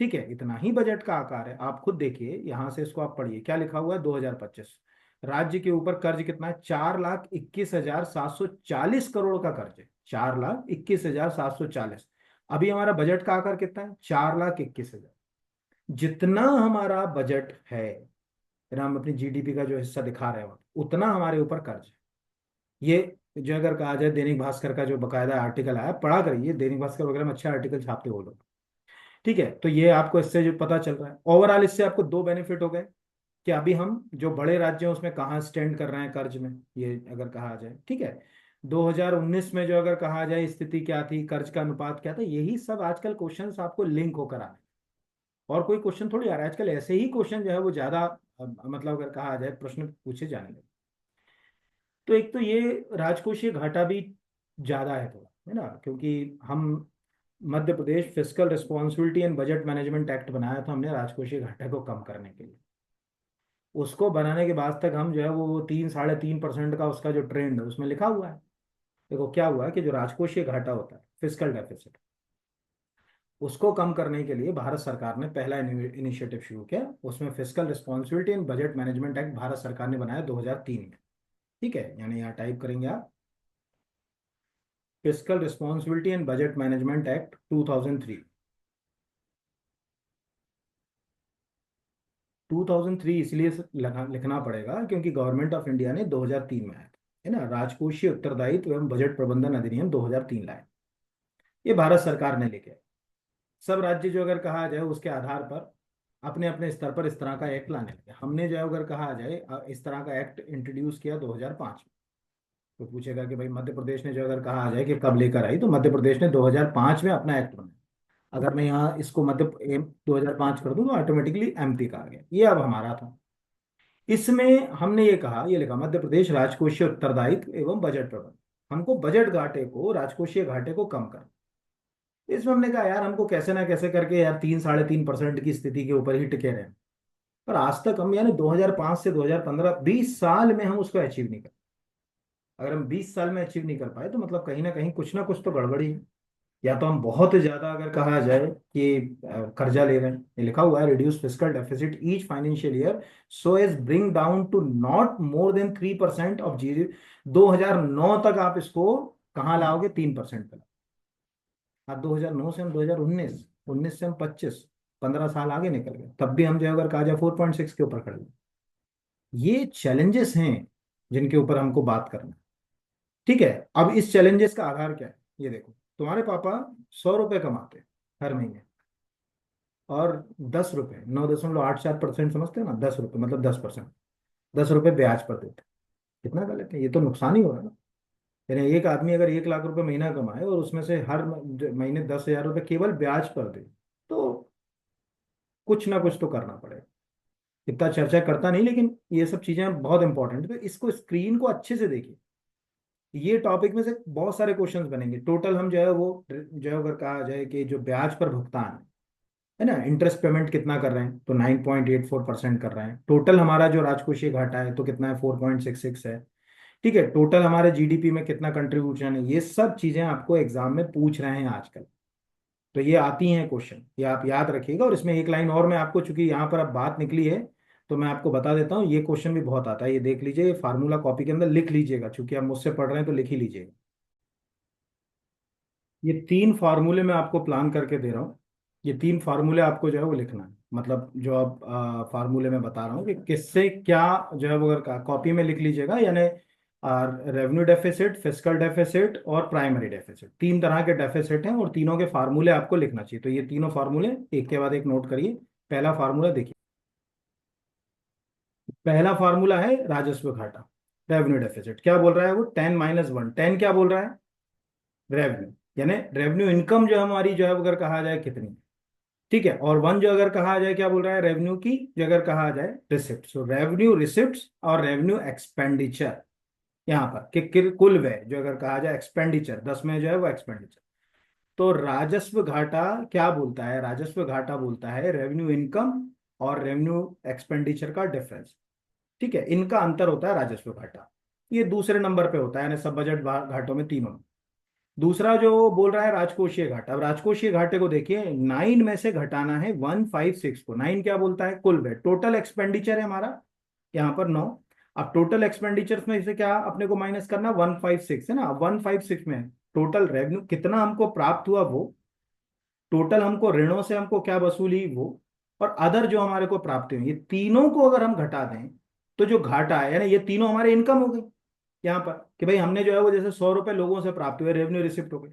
ठीक है, इतना ही बजट का आकार है। आप खुद देखिए, यहां से इसको आप पढ़िए, क्या लिखा हुआ है, 2025। राज्य के ऊपर कर्ज कितना है, 4,21,740 का कर्ज है, 4,21,740। अभी हमारा बजट का आकार कितना है, 4,21,000। जितना हमारा बजट है, ना हम अपनी जीडीपी का जो हिस्सा दिखा रहे हो, उतना हमारे ऊपर कर्ज है। ये जो अगर कहा जाए, दैनिक भास्कर का जो बकायदा आर्टिकल आया, पढ़ा करिए, दैनिक भास्कर वगैरह में अच्छे आर्टिकल छापते हो लोग। ठीक है, तो ये आपको इससे जो पता चल रहा है, ओवरऑल इससे आपको दो बेनिफिट हो गए कि अभी हम जो बड़े राज्य हैं उसमें कहाँ स्टैंड कर रहे हैं कर्ज में, ये अगर कहा जाए। ठीक है, 2019 में जो अगर कहा जाए स्थिति क्या थी, कर्ज का अनुपात क्या था, यही सब आजकल क्वेश्चंस आपको लिंक होकर आ रहे हैं। और कोई क्वेश्चन थोड़ी आ रहा है आजकल, ऐसे ही क्वेश्चन जो है वो ज्यादा मतलब अगर कहा जाए प्रश्न पूछे जाने लगे। तो एक तो ये राजकोषीय घाटा भी ज्यादा है थोड़ा, है ना, क्योंकि हम Madhya Pradesh fiscal responsibility and budget management act बनाया था हमने राजकोषीय घाटे को कम करने के लिए। उसको बनाने के बाद तक हम जो है वो 3-3.5% का उसका जो ट्रेंड है उसमें लिखा हुआ है। देखो क्या हुआ है कि जो राजकोषीय घाटा होता है, फिस्कल डेफिसिट, उसको कम करने के लिए भारत सरकार ने पहला इनिशिएटिव शुरू किया। उसमें fiscal responsibility and budget management act Bharat सरकार ने बनाया 2003 में। ठीक है, यानी यहाँ टाइप करेंगे आप, fiscal responsibility and budget management act 2003। 2003 इसलिए लिखना पड़ेगा क्योंकि गवर्नमेंट ऑफ इंडिया ने 2003 में आया था, है ना, राजकोषीय उत्तरदायित्व एवं बजट प्रबंधन अधिनियम 2003 लाए। ये भारत सरकार ने लेके आए। सब राज्य जो अगर कहा जाए उसके आधार पर अपने अपने स्तर पर इस तरह का एक्ट लाने लगे। हमने जो है अगर कहा जाए इस तरह का एक्ट इंट्रोड्यूस किया 2005 में। तो पूछेगा कि भाई मध्य प्रदेश ने जो अगर कहा जाए कि कब लेकर आई, तो मध्य प्रदेश ने 2005 में अपना एक्ट बनाया। अगर मैं यहाँ इसको मध्य 2005 कर दूं तो ऑटोमेटिकली एमपी का आ गया, ये अब हमारा था। इसमें हमने ये कहा, ये लिखा मध्य प्रदेश राजकोषीय उत्तरदायित्व एवं बजट प्रबंधन, हमको बजट घाटे को, राजकोषीय घाटे को कम करना। इसमें हमने कहा यार हमको कैसे ना कैसे करके यार 3-3.5% की स्थिति के ऊपर ही टिके रहे। पर आज तक हम, यानी 2005 से 2015, 20 साल में हम उसको अचीव नहीं कर। अगर हम 20 साल में अचीव नहीं कर पाए तो मतलब कहीं ना कुछ तो गड़बड़ी है। या तो हम बहुत ज्यादा अगर कहा जाए कि कर्जा ले रहे हैं, ये लिखा हुआ है reduce fiscal deficit each financial year so as bring down to not more than 3% of जी। 2009 तक आप इसको कहाँ लाओगे, 3% पे। अब 2009 से हम 2019, 19 से हम 25, 15 साल आगे निकल गए, तब भी हम जो है अगर कहा जाए 4.6 के ऊपर खड़े हैं। ये चैलेंजेस हैं जिनके ऊपर हमको बात करना है। ठीक है, अब इस चैलेंजेस का आधार क्या है, ये देखो। तुम्हारे पापा 100 रुपए कमाते हैं हर महीने, और 10 रुपए, 9.84% समझते हैं ना, 10 रुपए मतलब 10%, 10 रुपए ब्याज पर देते हैं। कितना गलत है, ये तो नुकसान ही हो रहा है ना। यानी एक आदमी अगर 1 लाख रुपए महीना कमाए और उसमें से हर महीने 10,000 रुपए केवल ब्याज पर दे, तो कुछ ना कुछ तो करना पड़ेगा। इतना चर्चा करता नहीं, लेकिन ये सब चीजें बहुत इंपॉर्टेंट है, तो इसको स्क्रीन को अच्छे से देखिए। ये टॉपिक में से बहुत सारे क्वेश्चंस बनेंगे। टोटल हम जो है वो जो है अगर कहा जाए कि जो ब्याज पर भुगतान है ना, इंटरेस्ट पेमेंट कितना कर रहे हैं, तो 9.84% कर रहे हैं। टोटल हमारा जो राजकोषीय घाटा है तो कितना है, 4.66 है। ठीक है, टोटल हमारे जीडीपी में कितना कंट्रीब्यूशन है, ये सब चीजें आपको एग्जाम में पूछ रहे हैं आजकल। तो ये आती हैं क्वेश्चन, ये आप याद रखिएगा। और इसमें एक लाइन और मैं आपको, चूंकि यहाँ पर अब बात निकली है, तो मैं आपको बता देता हूँ, ये क्वेश्चन भी बहुत आता है, ये देख लीजिए, ये फार्मूला कॉपी के अंदर लिख लीजिएगा, चूंकि आप मुझसे पढ़ रहे हैं तो लिख ही लीजिएगा। ये 3 फार्मूले मैं आपको प्लान करके दे रहा हूँ। ये 3 फार्मूले आपको जो है वो लिखना है, मतलब जो आप फार्मूले में बता रहा हूँ कि किससे क्या जो है वो अगर कॉपी में लिख लीजिएगा, यानी और रेवेन्यू डेफिसिट, फिस्कल डेफिसिट और प्राइमरी डेफिसिट, तीन तरह के डेफिसिट हैं और तीनों के फार्मूले आपको लिखना चाहिए। तो ये तीनों फार्मूले एक के बाद एक नोट करिए। पहला फार्मूला देखिए, पहला फार्मूला है राजस्व घाटा, रेवेन्यू डेफिसिट। क्या बोल रहा है वो? 10 - 1। 10 क्या बोल रहा है? रेवेन्यू, यानी रेवेन्यू इनकम जो हमारी जो है अगर कहा जाए कितनी, ठीक है। और 1 जो अगर कहा जाए, क्या बोल रहा है? रेवेन्यू की जो अगर कहा जाए रिसिप्ट। सो रेवेन्यू रिसिप्ट और रेवेन्यू एक्सपेंडिचर, यहाँ पर कुल व्यय जो अगर कहा जाए एक्सपेंडिचर, 10 में जो है वो एक्सपेंडिचर। तो राजस्व घाटा क्या बोलता है? राजस्व घाटा बोलता है रेवेन्यू इनकम और रेवेन्यू एक्सपेंडिचर का डिफरेंस, ठीक है, इनका अंतर होता है राजस्व घाटा। ये दूसरे नंबर पे होता है, यानी सब बजट घाटों में, तीनों में। दूसरा जो बोल रहा है राजकोषीय घाटा। अब राजकोषीय घाटे को देखिए, 9 में से घटाना है 156 को। 9 क्या बोलता है? कुल व्यय, टोटल एक्सपेंडिचर है हमारा यहाँ पर 9। अब टोटल एक्सपेंडिचर में से क्या अपने को माइनस करना? 156 है ना। 156 में टोटल रेवेन्यू कितना हमको प्राप्त हुआ वो, टोटल हमको ऋणों से हमको क्या वसूली वो, और अदर जो हमारे को प्राप्ति हुई, ये तीनों को अगर हम घटा दें तो जो घाटा है, यानी ये तीनों हमारे इनकम हो गई यहाँ पर, कि भाई हमने जो है वो जैसे 100 रुपए लोगों से प्राप्त हुए, रेवेन्यू रिसिप्ट हो गए।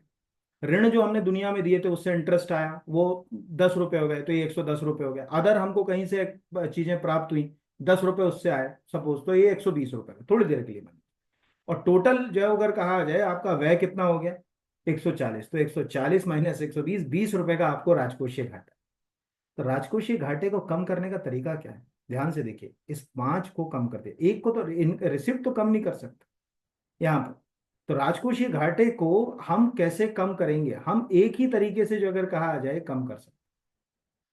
ऋण जो हमने दुनिया में दिए थे उससे इंटरेस्ट आया, वो 10 रुपए हो गए, तो ये 110 रुपए हो गए। अदर हमको कहीं से चीजें प्राप्त हुई, 10 रुपए उससे आए सपोज, तो ये 120 रुपए थोड़ी देर के लिए बने। और टोटल जो है अगर कहा जाए आपका व्यय कितना हो गया? 140। तो 140 माइनस 120, 20 रुपए का आपको राजकोषीय घाटा। तो राजकोषीय घाटे को कम करने का तरीका क्या है? ध्यान से देखिए, इस 5 को कम कर दे, एक को तो रिसिप्ट तो कम नहीं कर सकते यहाँ पर। तो राजकोषीय घाटे को हम कैसे कम करेंगे? हम एक ही तरीके से जो अगर कहा जाए कम कर सकते,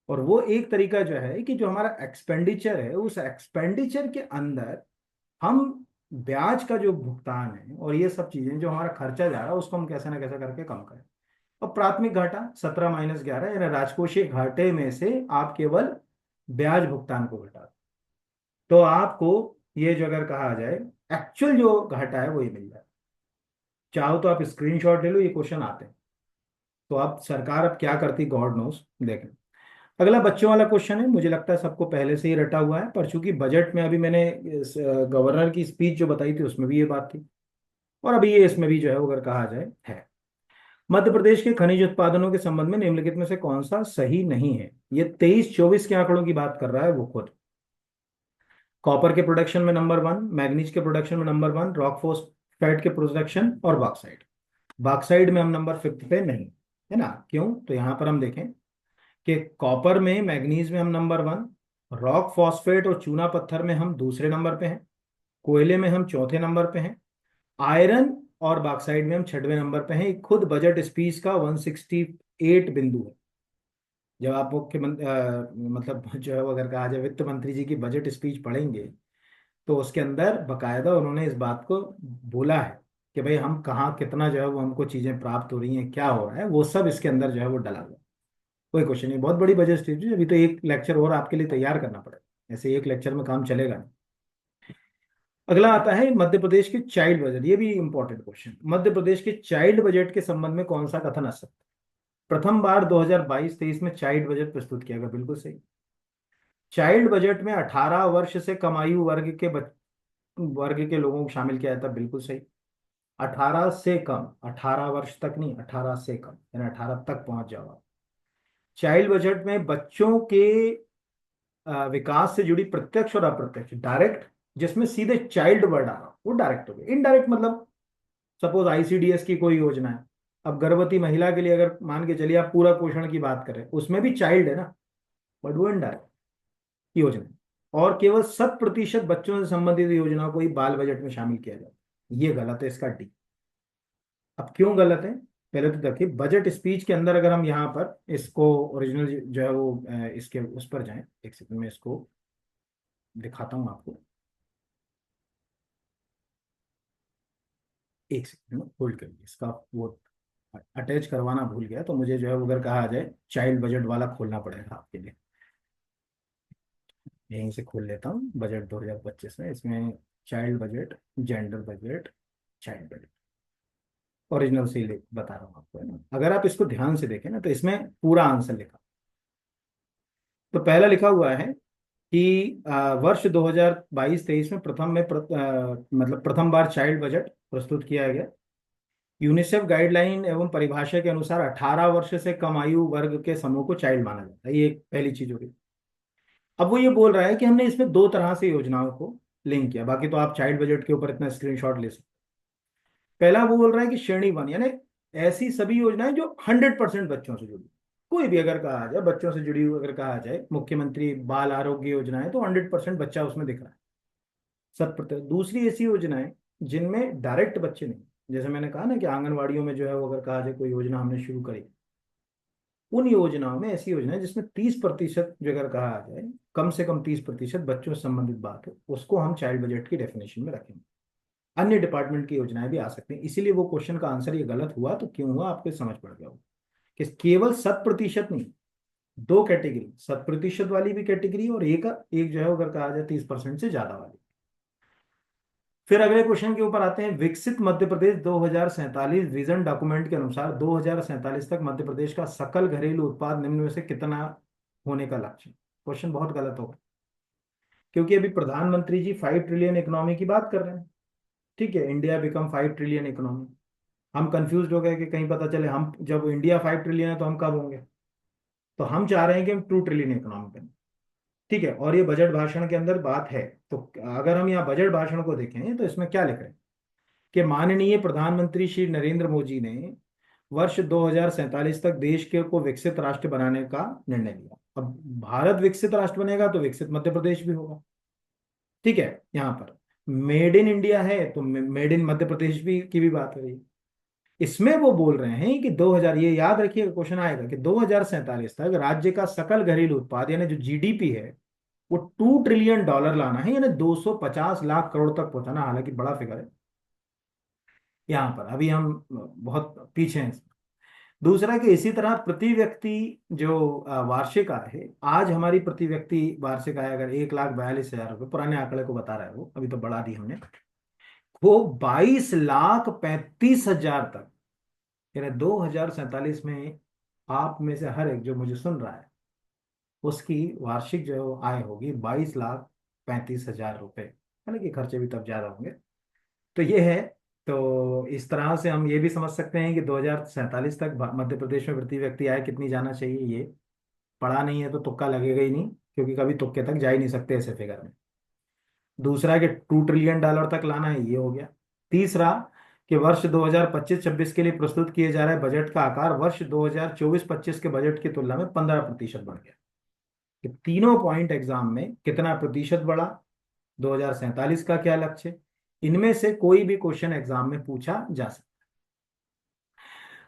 और वो एक तरीका जो है कि जो हमारा एक्सपेंडिचर है, उस एक्सपेंडिचर के अंदर हम ब्याज का जो भुगतान है और ये सब चीजें जो हमारा खर्चा जा रहा है उसको हम कैसे ना कैसे करके कम करें। और प्राथमिक घाटा 17 - 11, यानी राजकोषीय घाटे में से आप केवल ब्याज भुगतान को घटा दो। तो आपको ये जो अगर कहा जाए एक्चुअल जो घाटा है वो ये मिल जाए। चाहो तो आप स्क्रीनशॉट ले लो, ये क्वेश्चन आते हैं। तो अब सरकार अब क्या करती, गॉड नोस। देखें, अगला बच्चों वाला क्वेश्चन है, मुझे लगता है सबको पहले से ही रटा हुआ है, पर चूंकि बजट में अभी मैंने गवर्नर की स्पीच जो बताई थी उसमें भी ये बात थी, और अभी ये इसमें भी जो है वो अगर कहा जाए है। मध्य प्रदेश के खनिज उत्पादनों के संबंध में निम्नलिखित में से कौन सा सही नहीं है? ये 23-24 के आंकड़ों की बात कर रहा है वो खुद। कॉपर के प्रोडक्शन में नंबर 1, मैग्नीज के प्रोडक्शन में नंबर 1, रॉक फॉस्फेट के प्रोडक्शन और बॉक्साइट। बॉक्साइट में हम नंबर 5 पे नहीं, है ना। क्यों? तो यहां पर हम देखें कि कॉपर में, मैग्नीज में हम नंबर 1, रॉक फॉस्फेट और चूना पत्थर में हम दूसरे नंबर पे हैं, कोयले में हम चौथे नंबर पे हैं, आयरन और बॉक्साइट में हम 6वें नंबर पे हैं। खुद बजट स्पीच का 168 बिंदु है। जब आप मुख्यमंत्री मतलब जो है वो अगर कहा जाए वित्त मंत्री जी की बजट स्पीच पढ़ेंगे, तो उसके अंदर बकायदा उन्होंने इस बात को बोला है कि भाई हम कहाँ कितना जो है वो हमको चीजें प्राप्त हो रही हैं, क्या हो रहा है, वो सब इसके अंदर जो है वो डला हुआ है। कोई क्वेश्चन नहीं, बहुत बड़ी बजट स्पीच है, अभी तो एक लेक्चर और आपके लिए तैयार करना पड़ेगा, ऐसे एक लेक्चर में काम चलेगा नहीं। अगला आता है मध्य प्रदेश के चाइल्ड बजट, ये भी इंपॉर्टेंट क्वेश्चन। मध्य प्रदेश के चाइल्ड बजट के संबंध में कौन सा कथन असत्य? प्रथम बार 2022-23 में चाइल्ड बजट प्रस्तुत किया गया, बिल्कुल सही। चाइल्ड बजट में 18 वर्ष से कम आयु वर्ग के लोगों को शामिल किया जाता, बिल्कुल सही। 18 से कम, 18 वर्ष तक नहीं, 18 से कम, यानी 18 तक पहुंच जाओ आप। चाइल्ड बजट में बच्चों के विकास से जुड़ी प्रत्यक्ष और अप्रत्यक्ष, डायरेक्ट, जिसमें सीधे चाइल्ड वर्ड आ रहा वो डायरेक्ट हो गया। इनडायरेक्ट मतलब सपोज आईसीडीएस की कोई योजना है, अब गर्भवती महिला के लिए अगर मान के चलिए आप पूरा पोषण की बात करें, उसमें भी चाइल्ड है ना, बट वो इनडायरेक्ट योजना है। और केवल 100% बच्चों से संबंधित योजनाओं को ही बाल बजट में शामिल किया जाए, ये गलत है, इसका डी। अब क्यों गलत है? पहले तो देखिए, बजट स्पीच के अंदर अगर हम यहाँ पर इसको ओरिजिनल जो है वो इसके उस पर जाएं, एक सेकंड में इसको दिखाता हूँ आपको, एक सेकंड में होल्ड करिए, इसका वो अटैच करवाना भूल गया, तो मुझे जो है वो अगर कहा जाए चाइल्ड बजट वाला खोलना पड़ेगा आपके लिए। यहीं से खोल लेता हूँ, बजट 2025 में, इसमें child budget, gender budget, child budget, original से ही बता रहा हूँ आपको, है ना। अगर आप इसको ध्यान से देखें ना, तो इसमें पूरा आंसर लिखा। तो पहला लिखा हुआ है कि वर्ष 2022-23 में मतलब प्रथम बार चाइल्ड बजट प्रस्तुत किया गया। यूनिसेफ गाइडलाइन एवं परिभाषा के अनुसार 18 वर्ष से कम आयु वर्ग के समूह को चाइल्ड माना जाता है। ये एक पहली चीज हो गई। अब वो ये बोल रहा है कि हमने इसमें दो तरह से योजनाओं को लिंक किया, बाकी तो आप चाइल्ड बजट के ऊपर इतना स्क्रीनशॉट ले सकते। पहला वो बोल रहा है कि श्रेणी वन, यानी ऐसी सभी योजनाएं जो 100% बच्चों से जुड़ी, कोई भी अगर कहा जाए बच्चों से जुड़ी हुई, अगर कहा जाए मुख्यमंत्री बाल आरोग्य योजना है तो 100% बच्चा उसमें दिख रहा है, 100%। दूसरी ऐसी योजनाएं जिनमें डायरेक्ट बच्चे नहीं, जैसे मैंने कहा ना कि आंगनवाड़ियों में जो है वो अगर कहा जाए कोई योजना हमने शुरू करी, उन योजनाओं में ऐसी योजनाएं जिसमें 30% जो अगर कहा जाए कम से कम 30% बच्चों से संबंधित बात है, उसको हम चाइल्ड बजट की डेफिनेशन में रखेंगे। अन्य डिपार्टमेंट की योजनाएं भी आ सकती हैं। इसीलिए वो क्वेश्चन का आंसर ये गलत हुआ, तो क्यों हुआ आपको समझ पड़ गया होगा कि केवल 100% नहीं, दो कैटेगरी, 100% वाली भी कैटेगरी और एक एक जो है अगर कहा जाए 30% से ज्यादा वाली। फिर अगले क्वेश्चन के ऊपर आते हैं। विकसित मध्य प्रदेश 2047 विजन डॉक्यूमेंट के अनुसार 2047 तक मध्य प्रदेश का सकल घरेलू उत्पाद निम्न में से कितना होने का लक्ष्य। क्वेश्चन बहुत गलत होगा, क्योंकि अभी प्रधानमंत्री जी 5 ट्रिलियन इकोनॉमी की बात कर रहे हैं। ठीक है, इंडिया बिकम 5 ट्रिलियन इकोनॉमी। हम कंफ्यूज हो गए कि कहीं पता चले हम जब इंडिया 5 ट्रिलियन है तो हम कब होंगे। तो हम चाह रहे हैं कि हम 2 ट्रिलियन इकोनॉमी बने। ठीक है, और ये बजट भाषण के अंदर बात है। तो अगर हम यहाँ बजट भाषण को देखें तो इसमें क्या लिख रहे हैं कि माननीय प्रधानमंत्री श्री नरेंद्र मोदी ने वर्ष 2047 तक देश के को विकसित राष्ट्र बनाने का निर्णय लिया। अब भारत विकसित राष्ट्र बनेगा तो विकसित मध्य प्रदेश भी होगा। ठीक है, यहाँ पर मेड इन इंडिया है तो मेड इन मध्य प्रदेश भी की भी बात हो रही है। इसमें वो बोल रहे हैं कि 2000, ये याद रखिएगा क्वेश्चन आएगा कि 2047 तक राज्य का सकल घरेलू उत्पाद यानी जो जीडीपी है वो $2 ट्रिलियन लाना है, यानी 250 लाख करोड़ तक पहुंचाना। हालांकि बड़ा फिगर है, यहाँ पर अभी हम बहुत पीछे हैं। दूसरा कि इसी तरह प्रति व्यक्ति जो वार्षिक आय है, आज हमारी प्रति व्यक्ति वार्षिक आय अगर 1,42,000 रुपये, पुराने आंकड़े को बता रहा है वो, अभी तो बढ़ा दी हमने, वो 22,35,000 तक, यानी 2047 में आप में से हर एक जो मुझे सुन रहा है उसकी वार्षिक जो आय होगी 22,35,000 रुपये। हालांकि खर्चे भी तब ज्यादा होंगे। तो ये है। तो इस तरह से हम ये भी समझ सकते हैं कि 2047 तक मध्य प्रदेश में प्रति व्यक्ति आय कितनी जाना चाहिए। ये पढ़ा नहीं है तो तुक्का लगेगा ही नहीं, क्योंकि कभी तुक्के तक जा ही नहीं सकते ऐसे फिगर में। दूसरा कि $2 ट्रिलियन तक लाना है, ये हो गया। तीसरा कि वर्ष 2025-26 के लिए प्रस्तुत किए जा रहे बजट का आकार वर्ष 2024-25 के बजट की तुलना में 15% बढ़ गया। कि तीनों पॉइंट एग्जाम में कितना प्रतिशत बढ़ा, 2047 का क्या लक्ष्य, इनमें से कोई भी क्वेश्चन एग्जाम में पूछा जा सकता।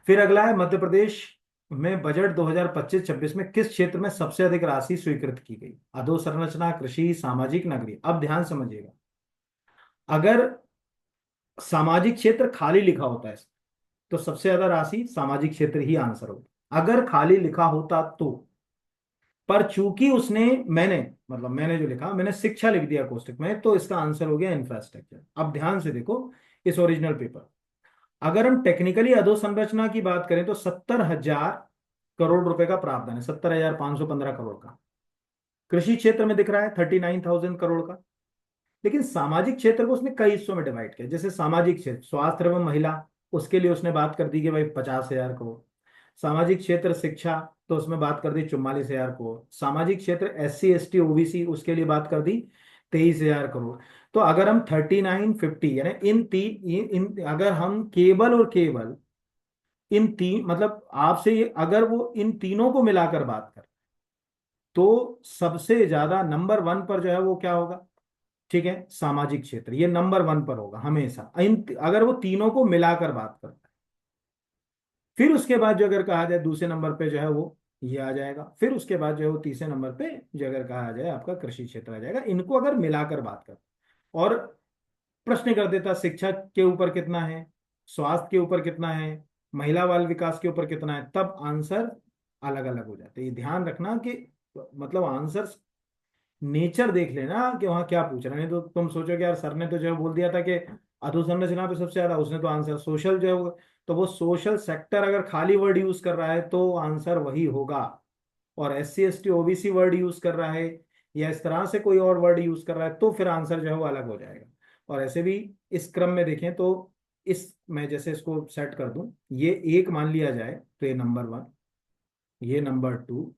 फिर अगला है मध्य प्रदेश में बजट 2025-26 में किस क्षेत्र में सबसे अधिक राशि स्वीकृत की गई। अधोसंरचना, कृषि, सामाजिक, नगरीय। अब ध्यान समझिएगा, अगर सामाजिक क्षेत्र खाली लिखा होता है तो सबसे ज्यादा राशि सामाजिक क्षेत्र ही आंसर होता, अगर खाली लिखा होता तो। पर चूंकि उसने, मैंने मतलब मैंने जो लिखा, मैंने शिक्षा लिख दिया कोष्टक में, तो इसका आंसर हो गया इंफ्रास्ट्रक्चर। अब ध्यान से देखो इस ओरिजिनल पेपर, अगर हम टेक्निकली अधोसंरचना की बात करें तो 70,000 करोड़ रुपए का प्रावधान है, 70,515 करोड़ का। कृषि क्षेत्र में दिख रहा है 39,000 करोड़ का। लेकिन सामाजिक क्षेत्र को उसने कई हिस्सों में डिवाइड किया। जैसे सामाजिक क्षेत्र स्वास्थ्य एवं महिला, उसके लिए उसने बात कर दी कि भाई 50,000 करोड़। सामाजिक क्षेत्र शिक्षा, तो उसमें बात कर दी 44,000 करोड़। सामाजिक क्षेत्र SC ST OBC, उसके लिए बात कर दी 23,000 करोड़। तो अगर हम 3950, यानी अगर हम केवल और केवल इन तीन, मतलब आपसे अगर वो इन तीनों को मिलाकर बात कर, तो सबसे ज्यादा नंबर 1 पर जो है वो क्या होगा। ठीक है, सामाजिक क्षेत्र ये नंबर 1 पर होगा हमेशा, इन अगर वो तीनों को मिलाकर बात करता है। फिर उसके बाद जो अगर कहा जाए दूसरे नंबर पे जो है वो ये आ जाएगा। फिर उसके बाद जो है वो तीसरे नंबर पे जो अगर कहा जाए आपका कृषि क्षेत्र आ जाएगा। इनको अगर मिलाकर बात कर और प्रश्न कर देता शिक्षा के ऊपर कितना है, स्वास्थ्य के ऊपर कितना है, महिला बाल विकास के ऊपर कितना है, तब आंसर अलग अलग हो जाते हैं। ये ध्यान रखना कि मतलब आंसर नेचर देख लेना कि वहां क्या पूछ रहे हैं। नहीं तो तुम सोचोगे यार सर ने तो जो है बोल दिया था कि अधोसंरचना पे सबसे ज्यादा, उसने तो आंसर सोशल जो है तो वो सोशल सेक्टर अगर खाली वर्ड यूज कर रहा है तो आंसर वही होगा। और SC ST OBC word use कर रहा है या इस तरह से कोई और वर्ड यूज कर रहा है, तो फिर आंसर जो है वो अलग हो जाएगा। और ऐसे भी इस क्रम में देखें तो इस, मैं जैसे इसको सेट कर दूं, ये एक मान लिया जाए तो ये नंबर वन, ये नंबर टू,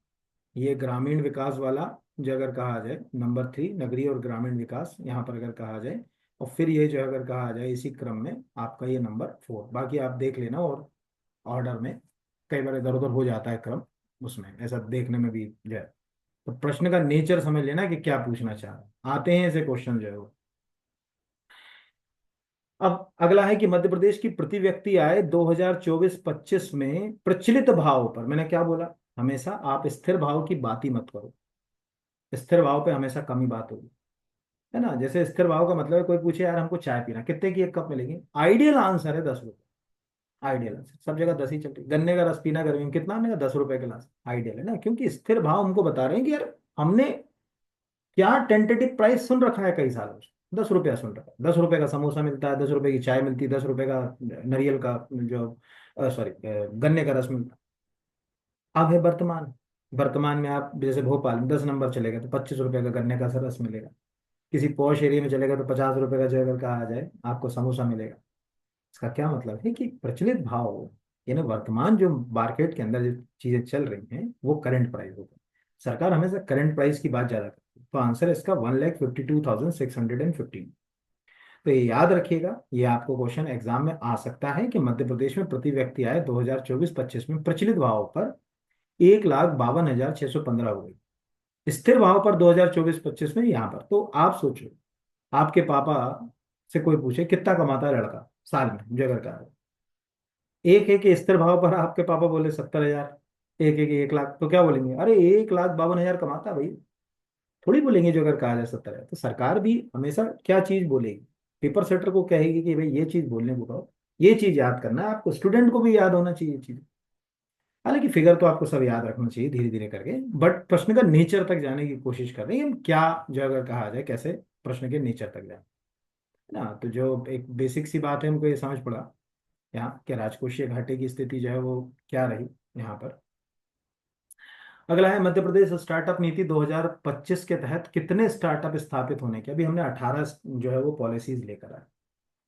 ये ग्रामीण विकास वाला जो अगर कहा जाए नंबर थ्री, नगरीय और ग्रामीण विकास यहाँ पर अगर कहा जाए, और फिर ये जो अगर कहा जाए इसी क्रम में आपका ये नंबर फोर। बाकी आप देख लेना, और ऑर्डर में कई बार इधर उधर हो जाता है क्रम, उसमें ऐसा देखने में भी जो है। तो प्रश्न का नेचर समझ लेना कि क्या पूछना चाह रहा है, आते हैं ऐसे क्वेश्चन जो है वो। अब अगला है कि मध्य प्रदेश की प्रति व्यक्ति आय 2024-25 में प्रचलित भाव पर, मैंने क्या बोला, हमेशा आप स्थिर भाव की बात ही मत करो, स्थिर भाव पे हमेशा कम ही बात होगी, है ना। जैसे स्थिर भाव का मतलब है, कोई पूछे यार हमको चाय पीना, कितने की एक कप मिलेगी, आइडियल आंसर है 10 रुपए। आइडियल आंसर, सब जगह 10 ही चल रही। गन्ने का रस पीना गर्मी में कितना मिलेगा, 10 रुपए गिलास, आइडियल है ना, क्योंकि स्थिर भाव हमको बता रहे हैं कि यार हमने क्या टेंटेटिव प्राइस सुन रखा है कई सालों से, 10 रुपया सुन रखा है, 10 रुपए का समोसा मिलता है, 10 रुपए की चाय मिलती है, 10 रुपए का नारियल का जो, सॉरी, गन्ने का रस मिलता है। अब है वर्तमान, वर्तमान में आप जैसे भोपाल में 10 नंबर चलेगा तो 25 रुपए का गन्ने का रस मिलेगा, किसी पॉश एरिया में चलेगा तो 50 रुपए का जो अगर कहा जाए आपको समोसा मिलेगा। इसका क्या मतलब है कि प्रचलित भाव, यानी वर्तमान जो मार्केट के अंदर जो चीजें चल रही हैं वो करंट प्राइस होता है। सरकार हमेशा करंट प्राइस की बात ज्यादा करती है, तो आंसर है इसका 1,52,615। तो ये याद रखिएगा, ये आपको क्वेश्चन एग्जाम में आ सकता है कि मध्य प्रदेश में प्रति व्यक्ति आय 2024-25 में प्रचलित भाव पर 1,52,615 हो गई, स्थिर भाव पर 2024-25 में यहाँ पर। तो आप सोचो, आपके पापा से कोई पूछे कितना कमाता है लड़का साल में, मुझे अगर कहा, एक एक स्थिर भाव पर आपके पापा बोले 70,000, एक एक 1 लाख, तो क्या बोलेंगे, अरे 1,52,000 कमाता है भाई, थोड़ी बोलेंगे जो अगर कहा जाए 70,000। तो सरकार भी हमेशा क्या चीज बोलेगी, पेपर सेटर को कहेगी कि भाई ये चीज बोलने को कहो, ये चीज याद करना है आपको, स्टूडेंट को भी याद होना चाहिए ये चीज। हालांकि फिगर तो आपको सब याद रखना चाहिए धीरे धीरे करके, बट प्रश्न का नेचर तक जाने की कोशिश कर रहे हैं हम, क्या जो अगर कहा जाए कैसे प्रश्न के नेचर तक जाए, है ना। तो जो एक बेसिक सी बात है हमको ये समझ पड़ा यहाँ कि राजकोषीय घाटे की स्थिति जो है वो क्या रही यहाँ पर। अगला है मध्य प्रदेश स्टार्टअप नीति 2025 के तहत कितने स्टार्टअप स्थापित होने के, अभी हमने 18 जो है वो पॉलिसीज लेकर आए,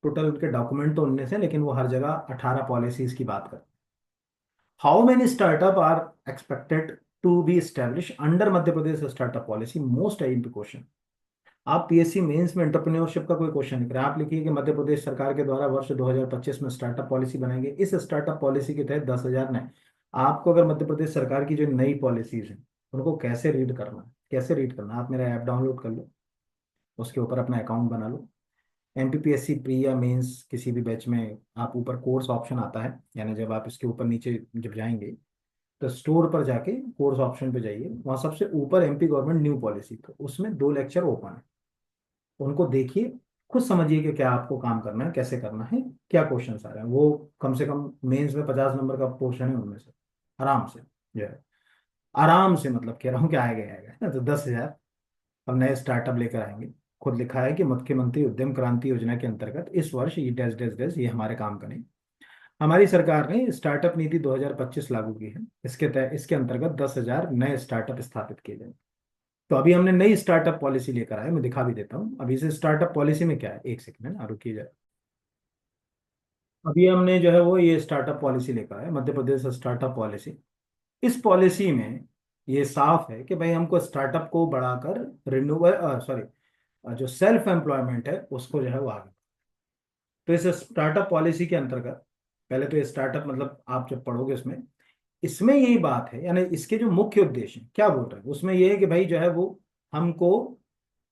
टोटल उनके डॉक्यूमेंट तो 19 है, लेकिन वो हर जगह 18 पॉलिसीज की बात करते हैं। How many startup are expected to be establish under Madhya Pradesh startup policy, most IMP question. आप पीएससी मेंस में एंटरप्रेन्योरशिप का कोई क्वेश्चन नहीं करें, आप लिखिए कि मध्य प्रदेश सरकार के द्वारा वर्ष 2025 में स्टार्टअप पॉलिसी बनाएंगे, इस स्टार्टअप पॉलिसी के तहत 10,000 नए। आपको अगर मध्य प्रदेश सरकार की जो नई पॉलिसीज हैं उनको कैसे रीड करना है, कैसे रीड करना है, आप मेरा ऐप डाउनलोड कर लो, उसके ऊपर अपना अकाउंट बना लो, एमपीपीएससी प्री या मेंस किसी भी बैच में आप ऊपर कोर्स ऑप्शन आता है, यानी जब आप इसके ऊपर नीचे जब जाएंगे तो स्टोर पर जाके कोर्स ऑप्शन पे जाइए, वहाँ सबसे ऊपर एमपी गवर्नमेंट न्यू पॉलिसी, तो उसमें 2 लेक्चर ओपन है, उनको देखिए, खुद समझिए कि क्या आपको काम करना है, कैसे करना है, क्या क्वेश्चन आ रहे हैं। वो कम से कम मेंस में 50 नंबर का पोर्शन है, उनमें से आराम से जो है, आराम से मतलब कह रहा हूँ कि आएगा आएगा, है ना। तो 10,000 अब नए स्टार्टअप लेकर आएंगे, खुद लिखा है कि मुख्यमंत्री उद्यम क्रांति योजना के अंतर्गत इस वर्ष ये डैश डैश डैश ये हमारे काम करें। हमारी सरकार ने स्टार्टअप नीति 2025 लागू की है, इसके अंतर्गत 10,000 नए स्टार्टअप स्थापित किए जाएंगे। तो अभी हमने नई स्टार्टअप पॉलिसी लेकर आए, मैं दिखा भी देता हूँ अभी से स्टार्टअप पॉलिसी में क्या है, एक सेकंड है ना, रुकिए जरा। अभी हमने जो है वो ये स्टार्टअप पॉलिसी लेकर आए, मध्य प्रदेश स्टार्टअप पॉलिसी। इस पॉलिसी में ये साफ है कि भाई हमको स्टार्टअप को बढ़ाकर रिन्यूअल, सॉरी, जो सेल्फ एम्प्लॉयमेंट है उसको जो है वो आगे। तो इस स्टार्टअप पॉलिसी के अंतर्गत, पहले तो ये स्टार्टअप मतलब आप जब पढ़ोगे इसमें, इसमें यही बात है, यानी इसके जो मुख्य उद्देश्य हैं, क्या बोल रहे हैं उसमें ये है कि भाई जो है वो हमको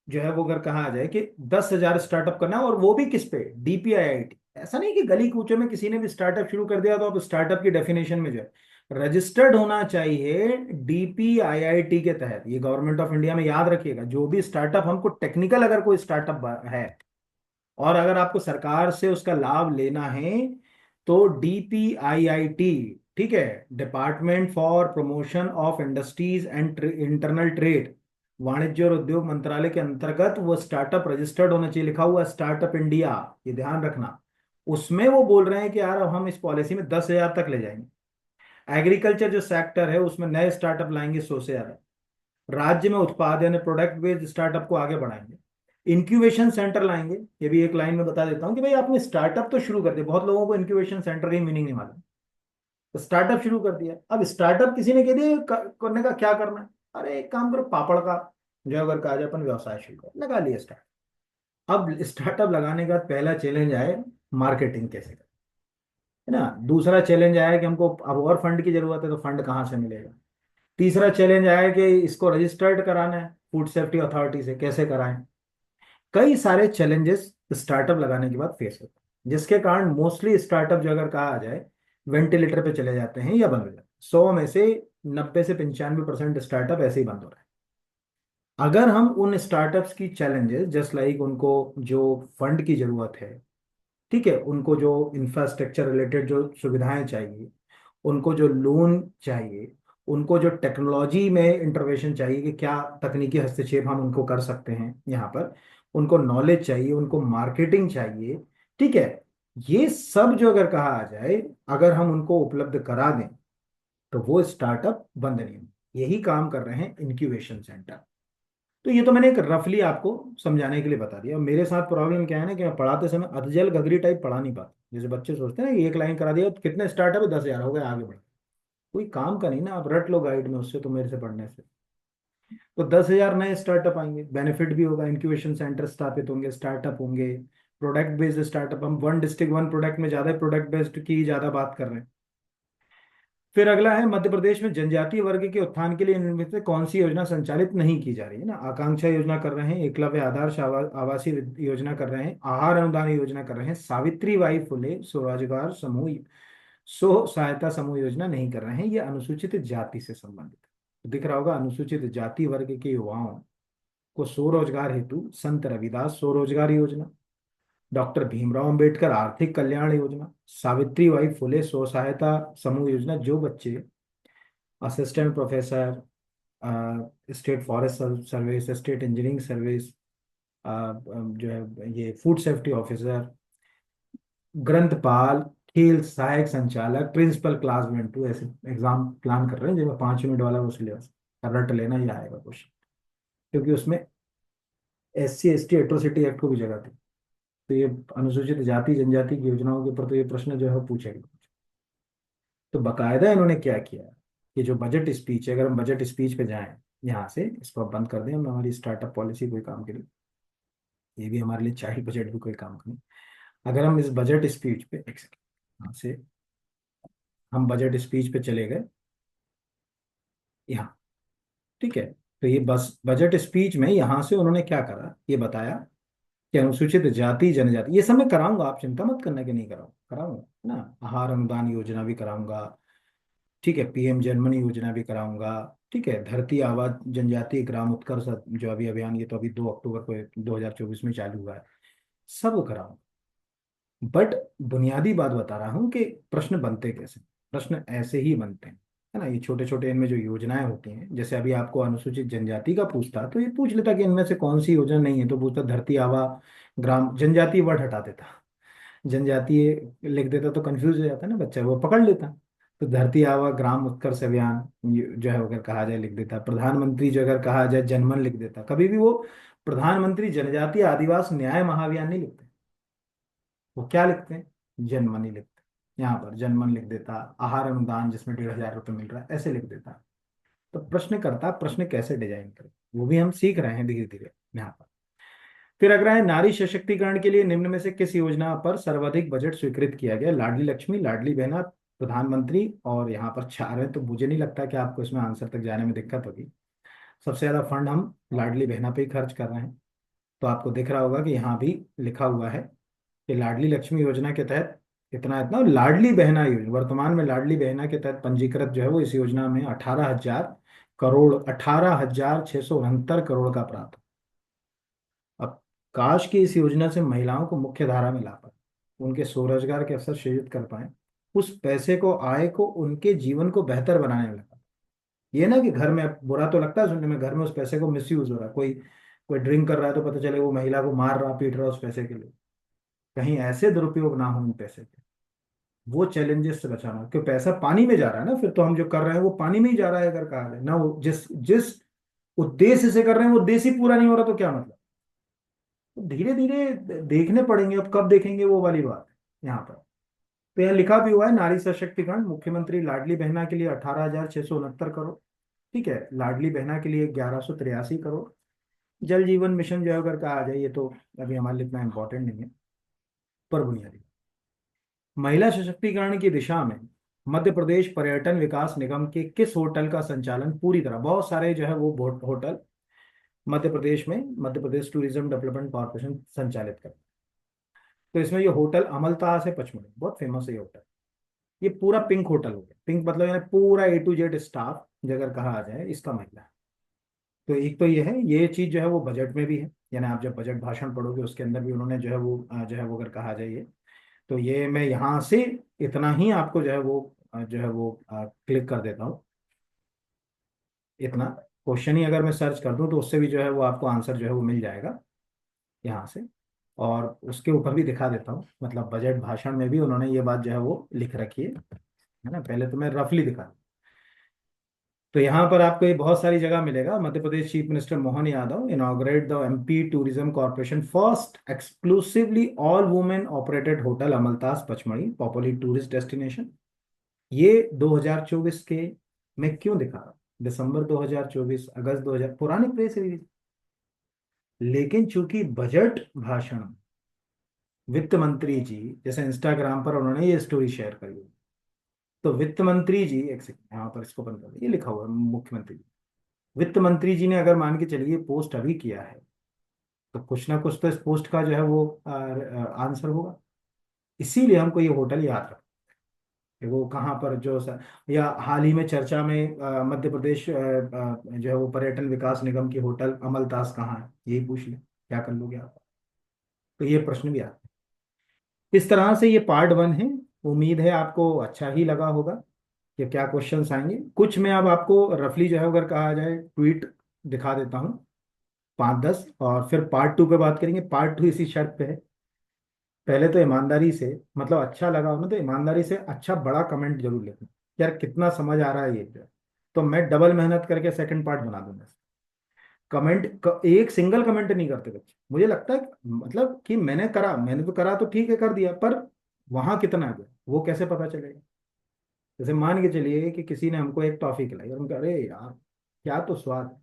जो है वो अगर कहा जाए कि 10,000 स्टार्टअप करना है, और वो भी किस पे, डीपीआईआईटी। ऐसा नहीं कि गली कूचे में किसी ने भी स्टार्टअप शुरू कर दिया तो अब स्टार्टअप की डेफिनेशन में जो है रजिस्टर्ड होना चाहिए डीपीआईआईटी के तहत, ये गवर्नमेंट ऑफ इंडिया में, याद रखिएगा जो भी स्टार्टअप हमको टेक्निकल अगर कोई स्टार्टअप है और अगर आपको सरकार से उसका लाभ लेना है तो डीपीआईआईटी, ठीक है, department for promotion of industries and internal trade, वाणिज्य और उद्योग मंत्रालय के अंतर्गत वो स्टार्टअप रजिस्टर्ड होना चाहिए, लिखा हुआ स्टार्टअप इंडिया, ये ध्यान रखना। उसमें वो बोल रहे हैं कि यार अब हम इस पॉलिसी में 10,000 तक ले जाएंगे। एग्रीकल्चर जो सेक्टर है उसमें नए स्टार्टअप लाएंगे 100 से ज्यादा, राज्य में उत्पाद यानी प्रोडक्ट बेस्ड स्टार्टअप को आगे बढ़ाएंगे, इंक्यूबेशन सेंटर लाएंगे। ये भी एक लाइन में बता देता हूँ कि भाई आपने स्टार्टअप तो शुरू कर दिया, बहुत लोगों को इंक्यूबेशन सेंटर की मीनिंग नहीं मालूम। तो स्टार्टअप शुरू कर दिया, अब स्टार्टअप किसी ने कह दिया करने का क्या करना है, अरे एक काम करो, पापड़ का जो अगर कहा जाए अपन व्यवसाय शुरू कर, लगा लिया स्टार्ट। अब स्टार्टअप लगाने का पहला चैलेंज आए, मार्केटिंग कैसे करें, है ना। दूसरा चैलेंज आया कि हमको अब और फंड की जरूरत है, तो फंड कहाँ से मिलेगा। तीसरा चैलेंज आया कि इसको रजिस्टर्ड कराना है फूड सेफ्टी अथॉरिटी से, कैसे कराएं। कई सारे चैलेंजेस स्टार्टअप लगाने के बाद फेस होते हैं, जिसके कारण मोस्टली स्टार्टअप जो अगर कहा जाए वेंटिलेटर पे चले जाते हैं या बंद हो जाते हैं। 100 में से 90 से 95% स्टार्टअप ऐसे ही बंद हो रहे हैं। अगर हम उन स्टार्टअप्स की चैलेंजेस जस्ट लाइक उनको जो फंड की जरूरत है, ठीक है, उनको जो इंफ्रास्ट्रक्चर रिलेटेड जो सुविधाएं चाहिए, उनको जो लोन चाहिए, उनको जो टेक्नोलॉजी में इंटरवेंशन चाहिए कि क्या तकनीकी हस्तक्षेप हम उनको कर सकते हैं यहाँ पर, उनको नॉलेज चाहिए, उनको मार्केटिंग चाहिए, ठीक है, ये सब जो अगर कहा आ जाए, अगर हम उनको उपलब्ध करा दें, तो वो स्टार्टअप बंद नहीं होंगे। यही काम कर रहे हैं इंक्यूबेशन सेंटर। तो ये तो मैंने एक रफली आपको समझाने के लिए बता दिया। और मेरे साथ प्रॉब्लम क्या है ना कि मैं पढ़ाते समय अधजल गगरी टाइप पढ़ा नहीं पाता। जैसे बच्चे सोचते हैं ना कि एक लाइन करा दिया तो कितने स्टार्टअप है, 10,000 हो गए, आगे बढ़। कोई काम का नहीं ना, आप रट लो गाइड में उससे, तो मेरे से पढ़ने से तो 10,000 नए स्टार्टअप आएंगे, बेनिफिट भी होगा, इंक्यूबेशन सेंटर स्थापित होंगे, स्टार्टअप होंगे, प्रोडक्ट बेस्ड स्टार्टअप। हम वन डिस्ट्रिक्ट वन प्रोडक्ट में ज्यादा प्रोडक्ट बेस्ड की ज्यादा बात कर रहे हैं। फिर अगला है मध्य प्रदेश में जनजातीय वर्ग के उत्थान के लिए इनमें से कौन सी योजना संचालित नहीं की जा रही है ना। आकांक्षा योजना कर रहे हैं, एकलव्य आदर्श आवासीय योजना कर रहे हैं, आहार अनुदान योजना कर रहे हैं, सावित्री बाई फुले स्वरोजगार समूह स्व सहायता समूह योजना नहीं कर रहे हैं। ये अनुसूचित जाति से संबंधित है। तो दिख रहा होगा, अनुसूचित जाति वर्ग के युवाओं को स्वरोजगार हेतु संत रविदास स्वरोजगार योजना, डॉक्टर भीमराव अंबेडकर आर्थिक कल्याण योजना, सावित्री बाई फुले स्व सहायता समूह योजना, जो बच्चे assistant professor, state forest service, state engineering service, जो है ये फूड सेफ्टी ऑफिसर, ग्रंथपाल, खेल सहायक संचालक, प्रिंसिपल क्लास 1 2, ऐसे एग्जाम प्लान कर रहे हैं जिसमें 5 मिनट वाला वो सिलेबस रट लेना ही आएगा क्वेश्चन। क्योंकि उसमें SC ST एट्रोसिटी एक्ट को भी जगह थी। तो ये अनुसूचित जाति जनजाति की योजनाओं के ऊपर तो ये प्रश्न जो है वो पूछेगा। तो बकायदा इन्होंने क्या किया, कि जो बजट स्पीच है, अगर हम बजट स्पीच पे जाएं, यहाँ से इसको बंद कर दें, हम हमारी स्टार्टअप पॉलिसी कोई काम के लिए, ये भी हमारे लिए चाइल्ड बजट भी कोई काम का नहीं। अगर हम इस बजट स्पीच पे एक सेकेंड, यहाँ से हम बजट स्पीच पे चले गए यहाँ, ठीक है। तो ये बस बजट स्पीच में यहाँ से उन्होंने क्या करा ये बताया कि अनुसूचित जाति जनजाति, ये सब मैं कराऊंगा, आप चिंता मत करना कि नहीं कराऊंगा, कराऊंगा, है ना। आहार अनुदान योजना भी कराऊंगा, ठीक है, PM जनमनी योजना भी कराऊंगा, ठीक है, धरती आबा जनजातीय ग्राम उत्कर्ष जो अभी अभियान, ये तो अभी 2 अक्टूबर को 2024 में चालू हुआ है, सब कराऊंगा। बट बुनियादी बात बता रहा हूँ कि प्रश्न बनते कैसे, प्रश्न ऐसे ही बनते हैं, है ना। ये छोटे छोटे इनमें जो योजनाएं होती हैं, जैसे अभी आपको अनुसूचित जनजाति का पूछता तो ये पूछ लेता कि इनमें से कौन सी योजना नहीं है, तो पूछता धरती आबा ग्राम, जनजातीय वर्ड हटा देता, जनजातीय लिख देता तो कंफ्यूज हो जाता ना बच्चा, वो पकड़ लेता। तो धरती आबा ग्राम उत्कर्ष अभियान जो है अगर कहा जाए लिख देता, प्रधानमंत्री जो अगर कहा जाए जनमन लिख देता। कभी भी वो प्रधानमंत्री जनजातीय आदिवासी न्याय महाअभियान नहीं लिखते, वो क्या लिखते हैं, जनमन ही लिखते हैं। यहाँ पर जनमन लिख देता, आहार अनुदान जिसमें 1,500 रुपये मिल रहा है ऐसे लिख देता। तो प्रश्न करता प्रश्न कैसे डिजाइन करें, वो भी हम सीख रहे हैं धीरे धीरे यहाँ पर। फिर अगला है नारी सशक्तिकरण के लिए निम्न में से किस योजना पर सर्वाधिक बजट स्वीकृत किया गया। लाडली लक्ष्मी, लाडली बहना, प्रधानमंत्री, और यहाँ पर 4 है, तो मुझे नहीं लगता कि आपको इसमें आंसर तक जाने में दिक्कत होगी। सबसे ज्यादा फंड हम लाडली बहना पे ही खर्च कर रहे हैं। तो आपको दिख रहा होगा कि यहाँ भी लिखा हुआ है कि लाडली लक्ष्मी योजना के तहत इतना इतना, और लाडली बहना योजना वर्तमान में लाडली बहना के तहत पंजीकृत जो है वो इस योजना में 18,000 करोड़, 18,669 करोड़ का प्राप्त। अब काश की इस योजना से महिलाओं को मुख्य धारा में ला पाए, उनके स्वरोजगार के अवसर सृजित कर पाए, उस पैसे को, आय को उनके जीवन को बेहतर बनाने में लगा। ये ना कि घर में, बुरा तो लगता है सुनने में, घर में उस पैसे को मिसयूज हो रहा है, कोई कोई ड्रिंक कर रहा है तो पता चले वो महिला को मार रहा पीट रहा उस पैसे के लिए, कहीं ऐसे दुरुपयोग ना हो उन पैसे के। वो चैलेंजेस से बचाना, क्योंकि पैसा पानी में जा रहा है ना, फिर तो हम जो कर रहे हैं वो पानी में ही जा रहा है अगर कहा जाए ना। वो जिस जिस उद्देश्य से कर रहे हैं, वो उद्देश्य ही पूरा नहीं हो रहा तो क्या मतलब। तो धीरे धीरे देखने पड़ेंगे, अब कब देखेंगे वो वाली बात है यहाँ पर। तो यहाँ लिखा भी हुआ है, नारी सशक्तिकरण, मुख्यमंत्री लाडली बहना के लिए 18,669 करोड़। ठीक है, लाडली बहना के लिए 1183 करोड़। जल जीवन मिशन जो है अगर कहा जाए, ये तो अभी हमारे लिए इतना इम्पोर्टेंट नहीं है, पर बुनियादी। महिला सशक्तिकरण की दिशा में मध्य प्रदेश पर्यटन विकास निगम के किस होटल का संचालन पूरी तरह, बहुत सारे जो है वो होटल मध्य प्रदेश में Madhya Pradesh tourism development corporation संचालित करता है। तो इसमें ये होटल अमलतास है पचमढ़ी, बहुत फेमस है ये होटल। ये पूरा पिंक होटल हो गया, पिंक मतलब यानी पूरा A to Z स्टाफ अगर कहा जाए इसका महिला है। तो एक तो ये है, ये चीज जो है वो बजट में भी है, यानी आप जब बजट भाषण पढ़ोगे उसके अंदर भी उन्होंने जो है वो जो है वो अगर कहा जाए ये, तो ये मैं यहाँ से इतना ही आपको जो है वो जो है वो क्लिक कर देता हूँ। इतना क्वेश्चन ही अगर मैं सर्च कर दूं तो उससे भी जो है वो आपको आंसर जो है वो मिल जाएगा यहाँ से। और उसके ऊपर भी दिखा देता हूँ, मतलब बजट भाषण में भी उन्होंने ये बात जो है वो लिख रखी है ना। पहले तो मैं रफली दिखा, तो यहाँ पर आपको ये बहुत सारी जगह मिलेगा। Madhya Pradesh chief minister Mohan Yadav inaugurate the MP tourism corporation first exclusively all women operated hotel Amaltas Pachmarhi popular tourist destination. ये 2024 के मैं क्यों दिखा रहा हूँ, दिसंबर 2024, अगस्त 2000 पुरानी प्रेस रिलीज। लेकिन चूंकि बजट भाषण वित्त मंत्री जी, जैसे इंस्टाग्राम पर उन्होंने ये स्टोरी शेयर करी है, तो वित्त मंत्री जी, एक सेकंड यहाँ पर इसको बंद कर दो, ये लिखा हुआ है मुख्यमंत्री जी। वित्त मंत्री जी ने अगर मान के चलिए पोस्ट अभी किया है, तो कुछ ना कुछ तो इस पोस्ट का जो है वो आंसर होगा। इसीलिए हमको ये होटल याद रखना है। वो कहाँ पर जो या हाल ही में चर्चा में मध्य प्रदेश जो है वो पर्यटन विकास निगम की होटल अमलतास कहाँ है, यही पूछ ले, क्या कर लोगे आप। तो ये प्रश्न भी आता है। इस तरह से ये पार्ट 1 है। उम्मीद है आपको अच्छा ही लगा होगा कि क्या क्वेश्चंस आएंगे। कुछ मैं अब आपको रफली जो है अगर कहा जाए ट्वीट दिखा देता हूँ, 5-10, और फिर पार्ट 2 पे बात करेंगे। पार्ट 2 इसी शर्त पे है, पहले तो ईमानदारी से, मतलब अच्छा लगा हो ना तो ईमानदारी से अच्छा बड़ा कमेंट जरूर लिखना, यार कितना समझ आ रहा है ये जो है। तो मैं डबल मेहनत करके सेकंड पार्ट बना दूंगा। एक सिंगल कमेंट नहीं करते बच्चे, मुझे लगता है मतलब कि मैंने तो करा तो ठीक है कर दिया, पर वहां कितना है वो कैसे पता चलेगा। जैसे मान के चलिए कि किसी ने हमको एक टॉफी खिलाई और हम कह अरे यार क्या तो स्वाद है,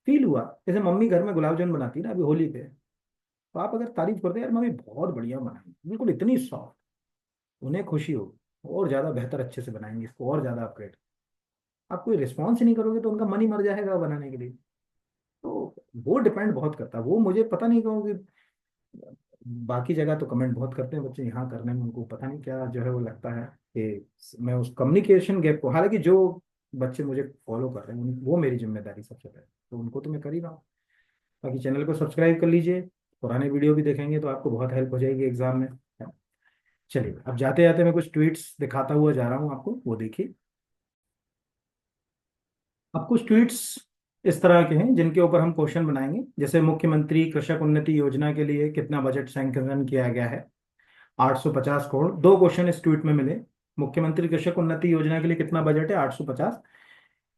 फील हुआ। जैसे मम्मी घर में गुलाब जामुन बनाती है ना अभी होली पे, तो आप अगर तारीफ करते हैं यार मम्मी बहुत बढ़िया बनाई, बिल्कुल इतनी सॉफ्ट, उन्हें खुशी होगी और ज्यादा बेहतर अच्छे से बनाएंगे इसको और ज्यादा अपग्रेड। आप कोई रिस्पॉन्स ही नहीं करोगे तो उनका मन ही मर जाएगा बनाने के लिए। तो वो डिपेंड बहुत करता है, वो मुझे पता नहीं कहूँ कि बाकी जगह तो कमेंट बहुत करते हैं बच्चे, यहाँ करने में उनको पता नहीं क्या जो है वो लगता है कि मैं उस कम्युनिकेशन गैप को, हालांकि जो बच्चे मुझे फॉलो कर रहे हैं वो मेरी जिम्मेदारी सबसे पहले, तो उनको तो मैं कर ही रहा हूँ। बाकी चैनल को सब्सक्राइब कर लीजिए, पुराने वीडियो भी देखेंगे तो आपको बहुत हेल्प हो जाएगी एग्जाम में। चलिए अब जाते जाते मैं कुछ ट्वीट्स दिखाता हुआ जा रहा हूँ आपको, वो देखिए। अब कुछ ट्वीट्स इस तरह के हैं जिनके ऊपर हम क्वेश्चन बनाएंगे। जैसे मुख्यमंत्री कृषक उन्नति योजना के लिए कितना बजट सैंक्शन किया गया है, 850 करोड़। दो क्वेश्चन इस ट्वीट में मिले, मुख्यमंत्री कृषक उन्नति योजना के लिए कितना बजट है, 850।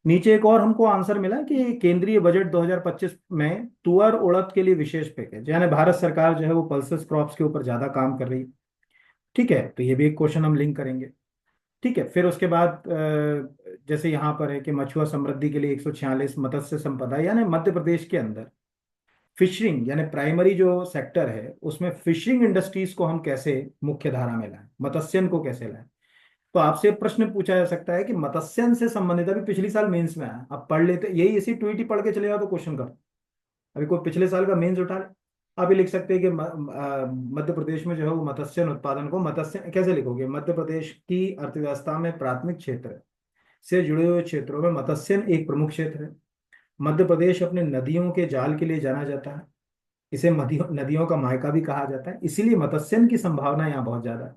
नीचे एक और हमको आंसर मिला कि केंद्रीय बजट 2025 में तुअर उड़द के लिए विशेष पैकेज, यानी भारत सरकार जो है वो पल्सेस क्रॉप्स के ऊपर ज्यादा काम कर रही है। ठीक है, तो ये भी एक क्वेश्चन हम लिंक करेंगे। ठीक है, फिर उसके बाद जैसे यहाँ पर है कि मछुआ समृद्धि के लिए 146, मत्स्य संपदा यानी मध्य प्रदेश के अंदर फिशरिंग यानी प्राइमरी जो सेक्टर है उसमें फिशरिंग इंडस्ट्रीज को हम कैसे मुख्य धारा में लाएं, मत्स्यन को कैसे लाएं। तो आपसे प्रश्न पूछा जा सकता है कि मत्स्यन से संबंधित, अभी पिछली साल मेंस में आया, आप पढ़ लेते, यही इसी ट्वीट ही पढ़ के चले जाओ तो क्वेश्चन कर। अभी कोई पिछले साल का मेंस उठा ले, आप ये लिख सकते हैं कि मध्य प्रदेश में जो है वो मत्स्यन उत्पादन को, मत्स्य कैसे लिखोगे, मध्य प्रदेश की अर्थव्यवस्था में प्राथमिक क्षेत्र से जुड़े हुए क्षेत्रों में मत्स्यन एक प्रमुख क्षेत्र है। मध्य प्रदेश अपने नदियों के जाल के लिए जाना जाता है, इसे नदियों का मायका भी कहा जाता है, इसीलिए मत्स्यन की संभावना यहाँ बहुत ज्यादा है।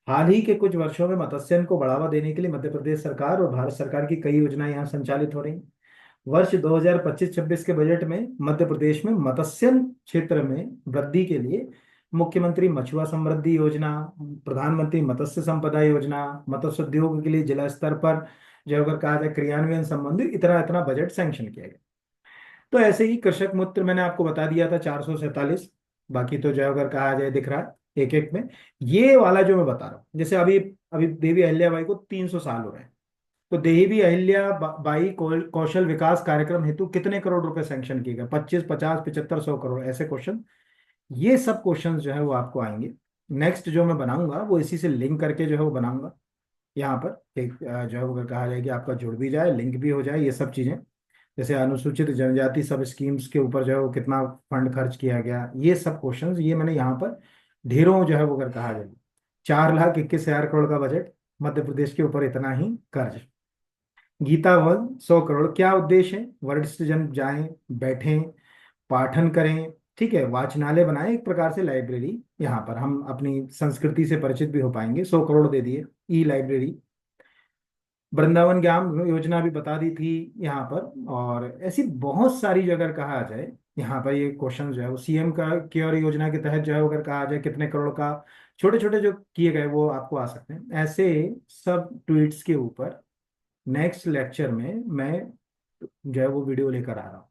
हाल ही के कुछ वर्षों में मत्स्यन को बढ़ावा देने के लिए मध्य प्रदेश सरकार और भारत सरकार की कई योजनाएं यहाँ संचालित हो रही हैं। वर्ष 2025-26 के बजट में मध्य प्रदेश में मत्स्यन क्षेत्र में वृद्धि के लिए मुख्यमंत्री मछुआ समृद्धि योजना, प्रधानमंत्री मत्स्य संपदा योजना, मत्स्य उद्योग के लिए जिला स्तर पर जो अगर कहा जाए क्रियान्वयन संबंधी इतना इतना बजट सैंक्शन किया गया। तो ऐसे ही कृषक मूत्र मैंने आपको बता दिया था 447। बाकी तो जो अगर कहा जाए दिख रहा है एक एक में। ये वाला जो मैं बता रहा हूँ, जैसे अभी अभी देवी अहिल्याबाई को 300 साल हो रहे हैं, तो देवी अहिल्या बाई कौशल विकास कार्यक्रम हेतु कितने करोड़ रुपए सैंक्शन किए गए? 25, 50, 75, 100 करोड़, ऐसे क्वेश्चन। ये सब क्वेश्चंस जो है वो आपको आएंगे। नेक्स्ट जो मैं बनाऊंगा वो इसी से लिंक करके जो है वो बनाऊंगा यहाँ पर एक जो है वो अगर कहा जाए कि आपका जुड़ भी जाए, लिंक भी हो जाए, ये सब चीजें। जैसे अनुसूचित जनजाति सब स्कीम्स के ऊपर जो है वो कितना फंड खर्च किया गया, ये सब क्वेश्चंस ये मैंने यहाँ पर ढेरों जो है वो अगर कहा जाए। 4,21,000 करोड़ का बजट, मध्य प्रदेश के ऊपर इतना ही कर्ज। गीता भवन 100 करोड़, क्या उद्देश्य है? वरिष्ठ जन जाएं, बैठें, पाठन करें, ठीक है, वाचनालय बनाएं, एक प्रकार से लाइब्रेरी। यहाँ पर हम अपनी संस्कृति से परिचित भी हो पाएंगे। 100 करोड़ दे दिए। ई लाइब्रेरी। वृंदावन ज्ञान योजना भी बता दी थी यहाँ पर। और ऐसी बहुत सारी जो अगर कहा जाए यहाँ पर ये क्वेश्चन जो है वो सीएम का केयर योजना के तहत जो है वो अगर कहा जाए कितने करोड़ का, छोटे छोटे जो किए गए वो आपको आ सकते हैं ऐसे सब ट्वीट्स के ऊपर। नेक्स्ट लेक्चर में मैं जो है वो वीडियो लेकर आ रहा हूँ,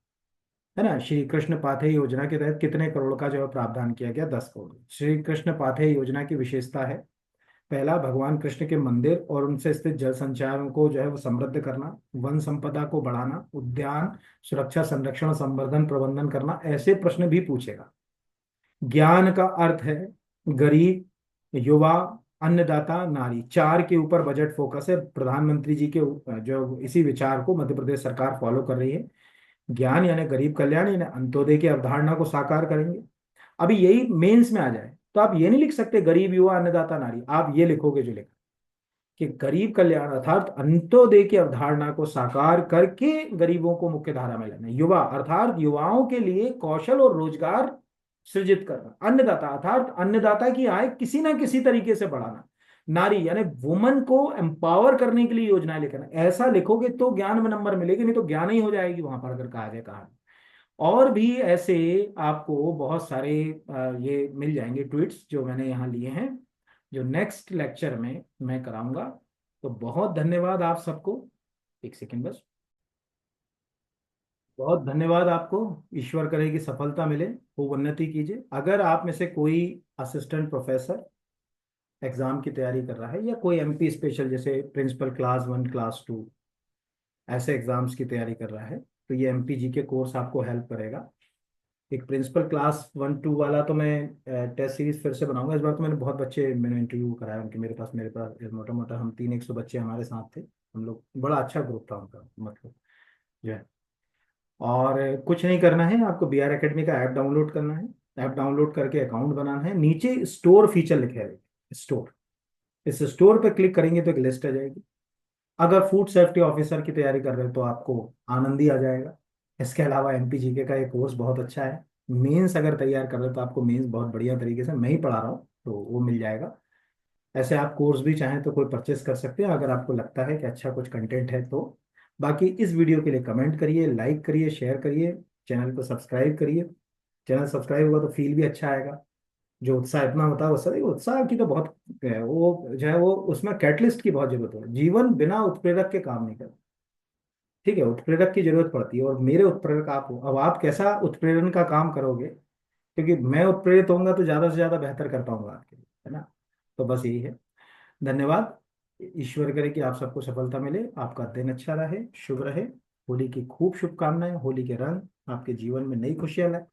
है ना। श्री कृष्ण पाथेय योजना के तहत कितने करोड़ का जो है प्रावधान किया गया? 10 करोड़। श्री कृष्ण पाथेय योजना की विशेषता है, पहला, भगवान कृष्ण के मंदिर और उनसे स्थित जल संचालन को जो है वो समृद्ध करना, वन संपदा को बढ़ाना, उद्यान सुरक्षा संरक्षण संवर्धन प्रबंधन करना, ऐसे प्रश्न भी पूछेगा। ज्ञान का अर्थ है गरीब, युवा, अन्नदाता, नारी, चार के ऊपर बजट फोकस है। प्रधानमंत्री जी के जो इसी विचार को मध्य प्रदेश सरकार फॉलो कर रही है। ज्ञान यानी गरीब कल्याण यानी अंत्योदय की अवधारणा को साकार करेंगे। अभी यही मेंस में आ जाए तो आप ये नहीं लिख सकते गरीब, युवा, अन्नदाता, नारी, आप ये लिखोगे जो लिखा कि गरीब कल्याण अर्थात अंत्योदय की अवधारणा को साकार करके गरीबों को मुख्य धारा में लाना। युवा अर्थात युवाओं के लिए कौशल और रोजगार सृजित करना। अन्नदाता अर्थात अन्नदाता की आय किसी ना किसी तरीके से बढ़ाना। नारी यानी वुमन को एम्पावर करने के लिए योजनाएं लेकर आना। ऐसा लिखोगे तो ज्ञान में नंबर मिलेगी, नहीं तो ज्ञान ही हो जाएगी वहां पर अगर कहा जाए कहा। और भी ऐसे आपको बहुत सारे ये मिल जाएंगे ट्वीट्स जो मैंने यहाँ लिए हैं, जो नेक्स्ट लेक्चर में मैं कराऊंगा। तो बहुत धन्यवाद आप सबको। एक सेकंड बस। बहुत धन्यवाद आपको। ईश्वर करे कि सफलता मिले, खूब उन्नति कीजिए। अगर आप में से कोई असिस्टेंट प्रोफेसर एग्जाम की तैयारी कर रहा है या कोई एमपी स्पेशल जैसे प्रिंसिपल क्लास 1 क्लास 2 ऐसे एग्जाम्स की तैयारी कर रहा है, तो ये एमपी जी के कोर्स आपको हेल्प करेगा। एक प्रिंसिपल क्लास 1 2 वाला तो मैं टेस्ट सीरीज फिर से बनाऊंगा। इस बार तो मैंने इंटरव्यू कराया उनके, मेरे पास मोटा मोटा हम 300 बच्चे हमारे साथ थे। हम लोग बड़ा अच्छा ग्रुप था उनका, मतलब जो है। और कुछ नहीं करना है आपको, बी आर अकेडमी का ऐप डाउनलोड करना है। ऐप डाउनलोड करके अकाउंट बनाना है। नीचे स्टोर फीचर लिखे है, स्टोर। इस स्टोर पे क्लिक करेंगे तो एक लिस्ट आ जाएगी। अगर फूड सेफ्टी ऑफिसर की तैयारी कर रहे हो तो आपको आनंद ही आ जाएगा। इसके अलावा एमपीजीके का एक कोर्स बहुत अच्छा है। मेंस अगर तैयार कर रहे हो तो आपको मेंस बहुत बढ़िया तरीके से मैं ही पढ़ा रहा हूँ, तो वो मिल जाएगा। ऐसे आप कोर्स भी चाहें तो कोई परचेस कर सकते हैं अगर आपको लगता है कि अच्छा कुछ कंटेंट है तो। बाकी इस वीडियो के लिए कमेंट करिए, लाइक करिए, शेयर करिए, चैनल को सब्सक्राइब करिए। चैनल सब्सक्राइब होगा तो फील भी अच्छा आएगा। जो उत्साह इतना होता है वो सभी उत्साह की तो बहुत वो जो है वो उसमें कैटलिस्ट की बहुत जरूरत है। जीवन बिना उत्प्रेरक के काम नहीं करता, ठीक है। उत्प्रेरक की जरूरत पड़ती है और मेरे उत्प्रेरक आप हो। अब आप कैसा उत्प्रेरण का काम करोगे, क्योंकि मैं उत्प्रेरित होऊंगा तो ज्यादा से ज्यादा बेहतर कर पाऊंगा आपके लिए, है ना। तो बस यही है। धन्यवाद। ईश्वर करे कि आप सबको सफलता मिले, आपका दिन अच्छा रहे, शुभ रहे। होली की खूब शुभकामनाएं। होली के रंग आपके जीवन में नई खुशियां लाए।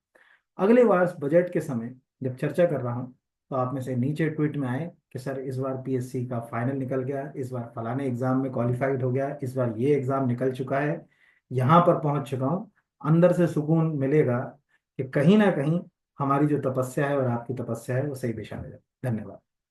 अगले बार बजट के समय जब चर्चा कर रहा हूँ तो आप में से नीचे ट्वीट में आए कि सर इस बार पीएससी का फाइनल निकल गया, इस बार फलाने एग्जाम में क्वालिफाइड हो गया, इस बार ये एग्जाम निकल चुका है, यहाँ पर पहुंच चुका हूँ। अंदर से सुकून मिलेगा कि कहीं ना कहीं हमारी जो तपस्या है और आपकी तपस्या है वो सही दिशा में जाए। धन्यवाद।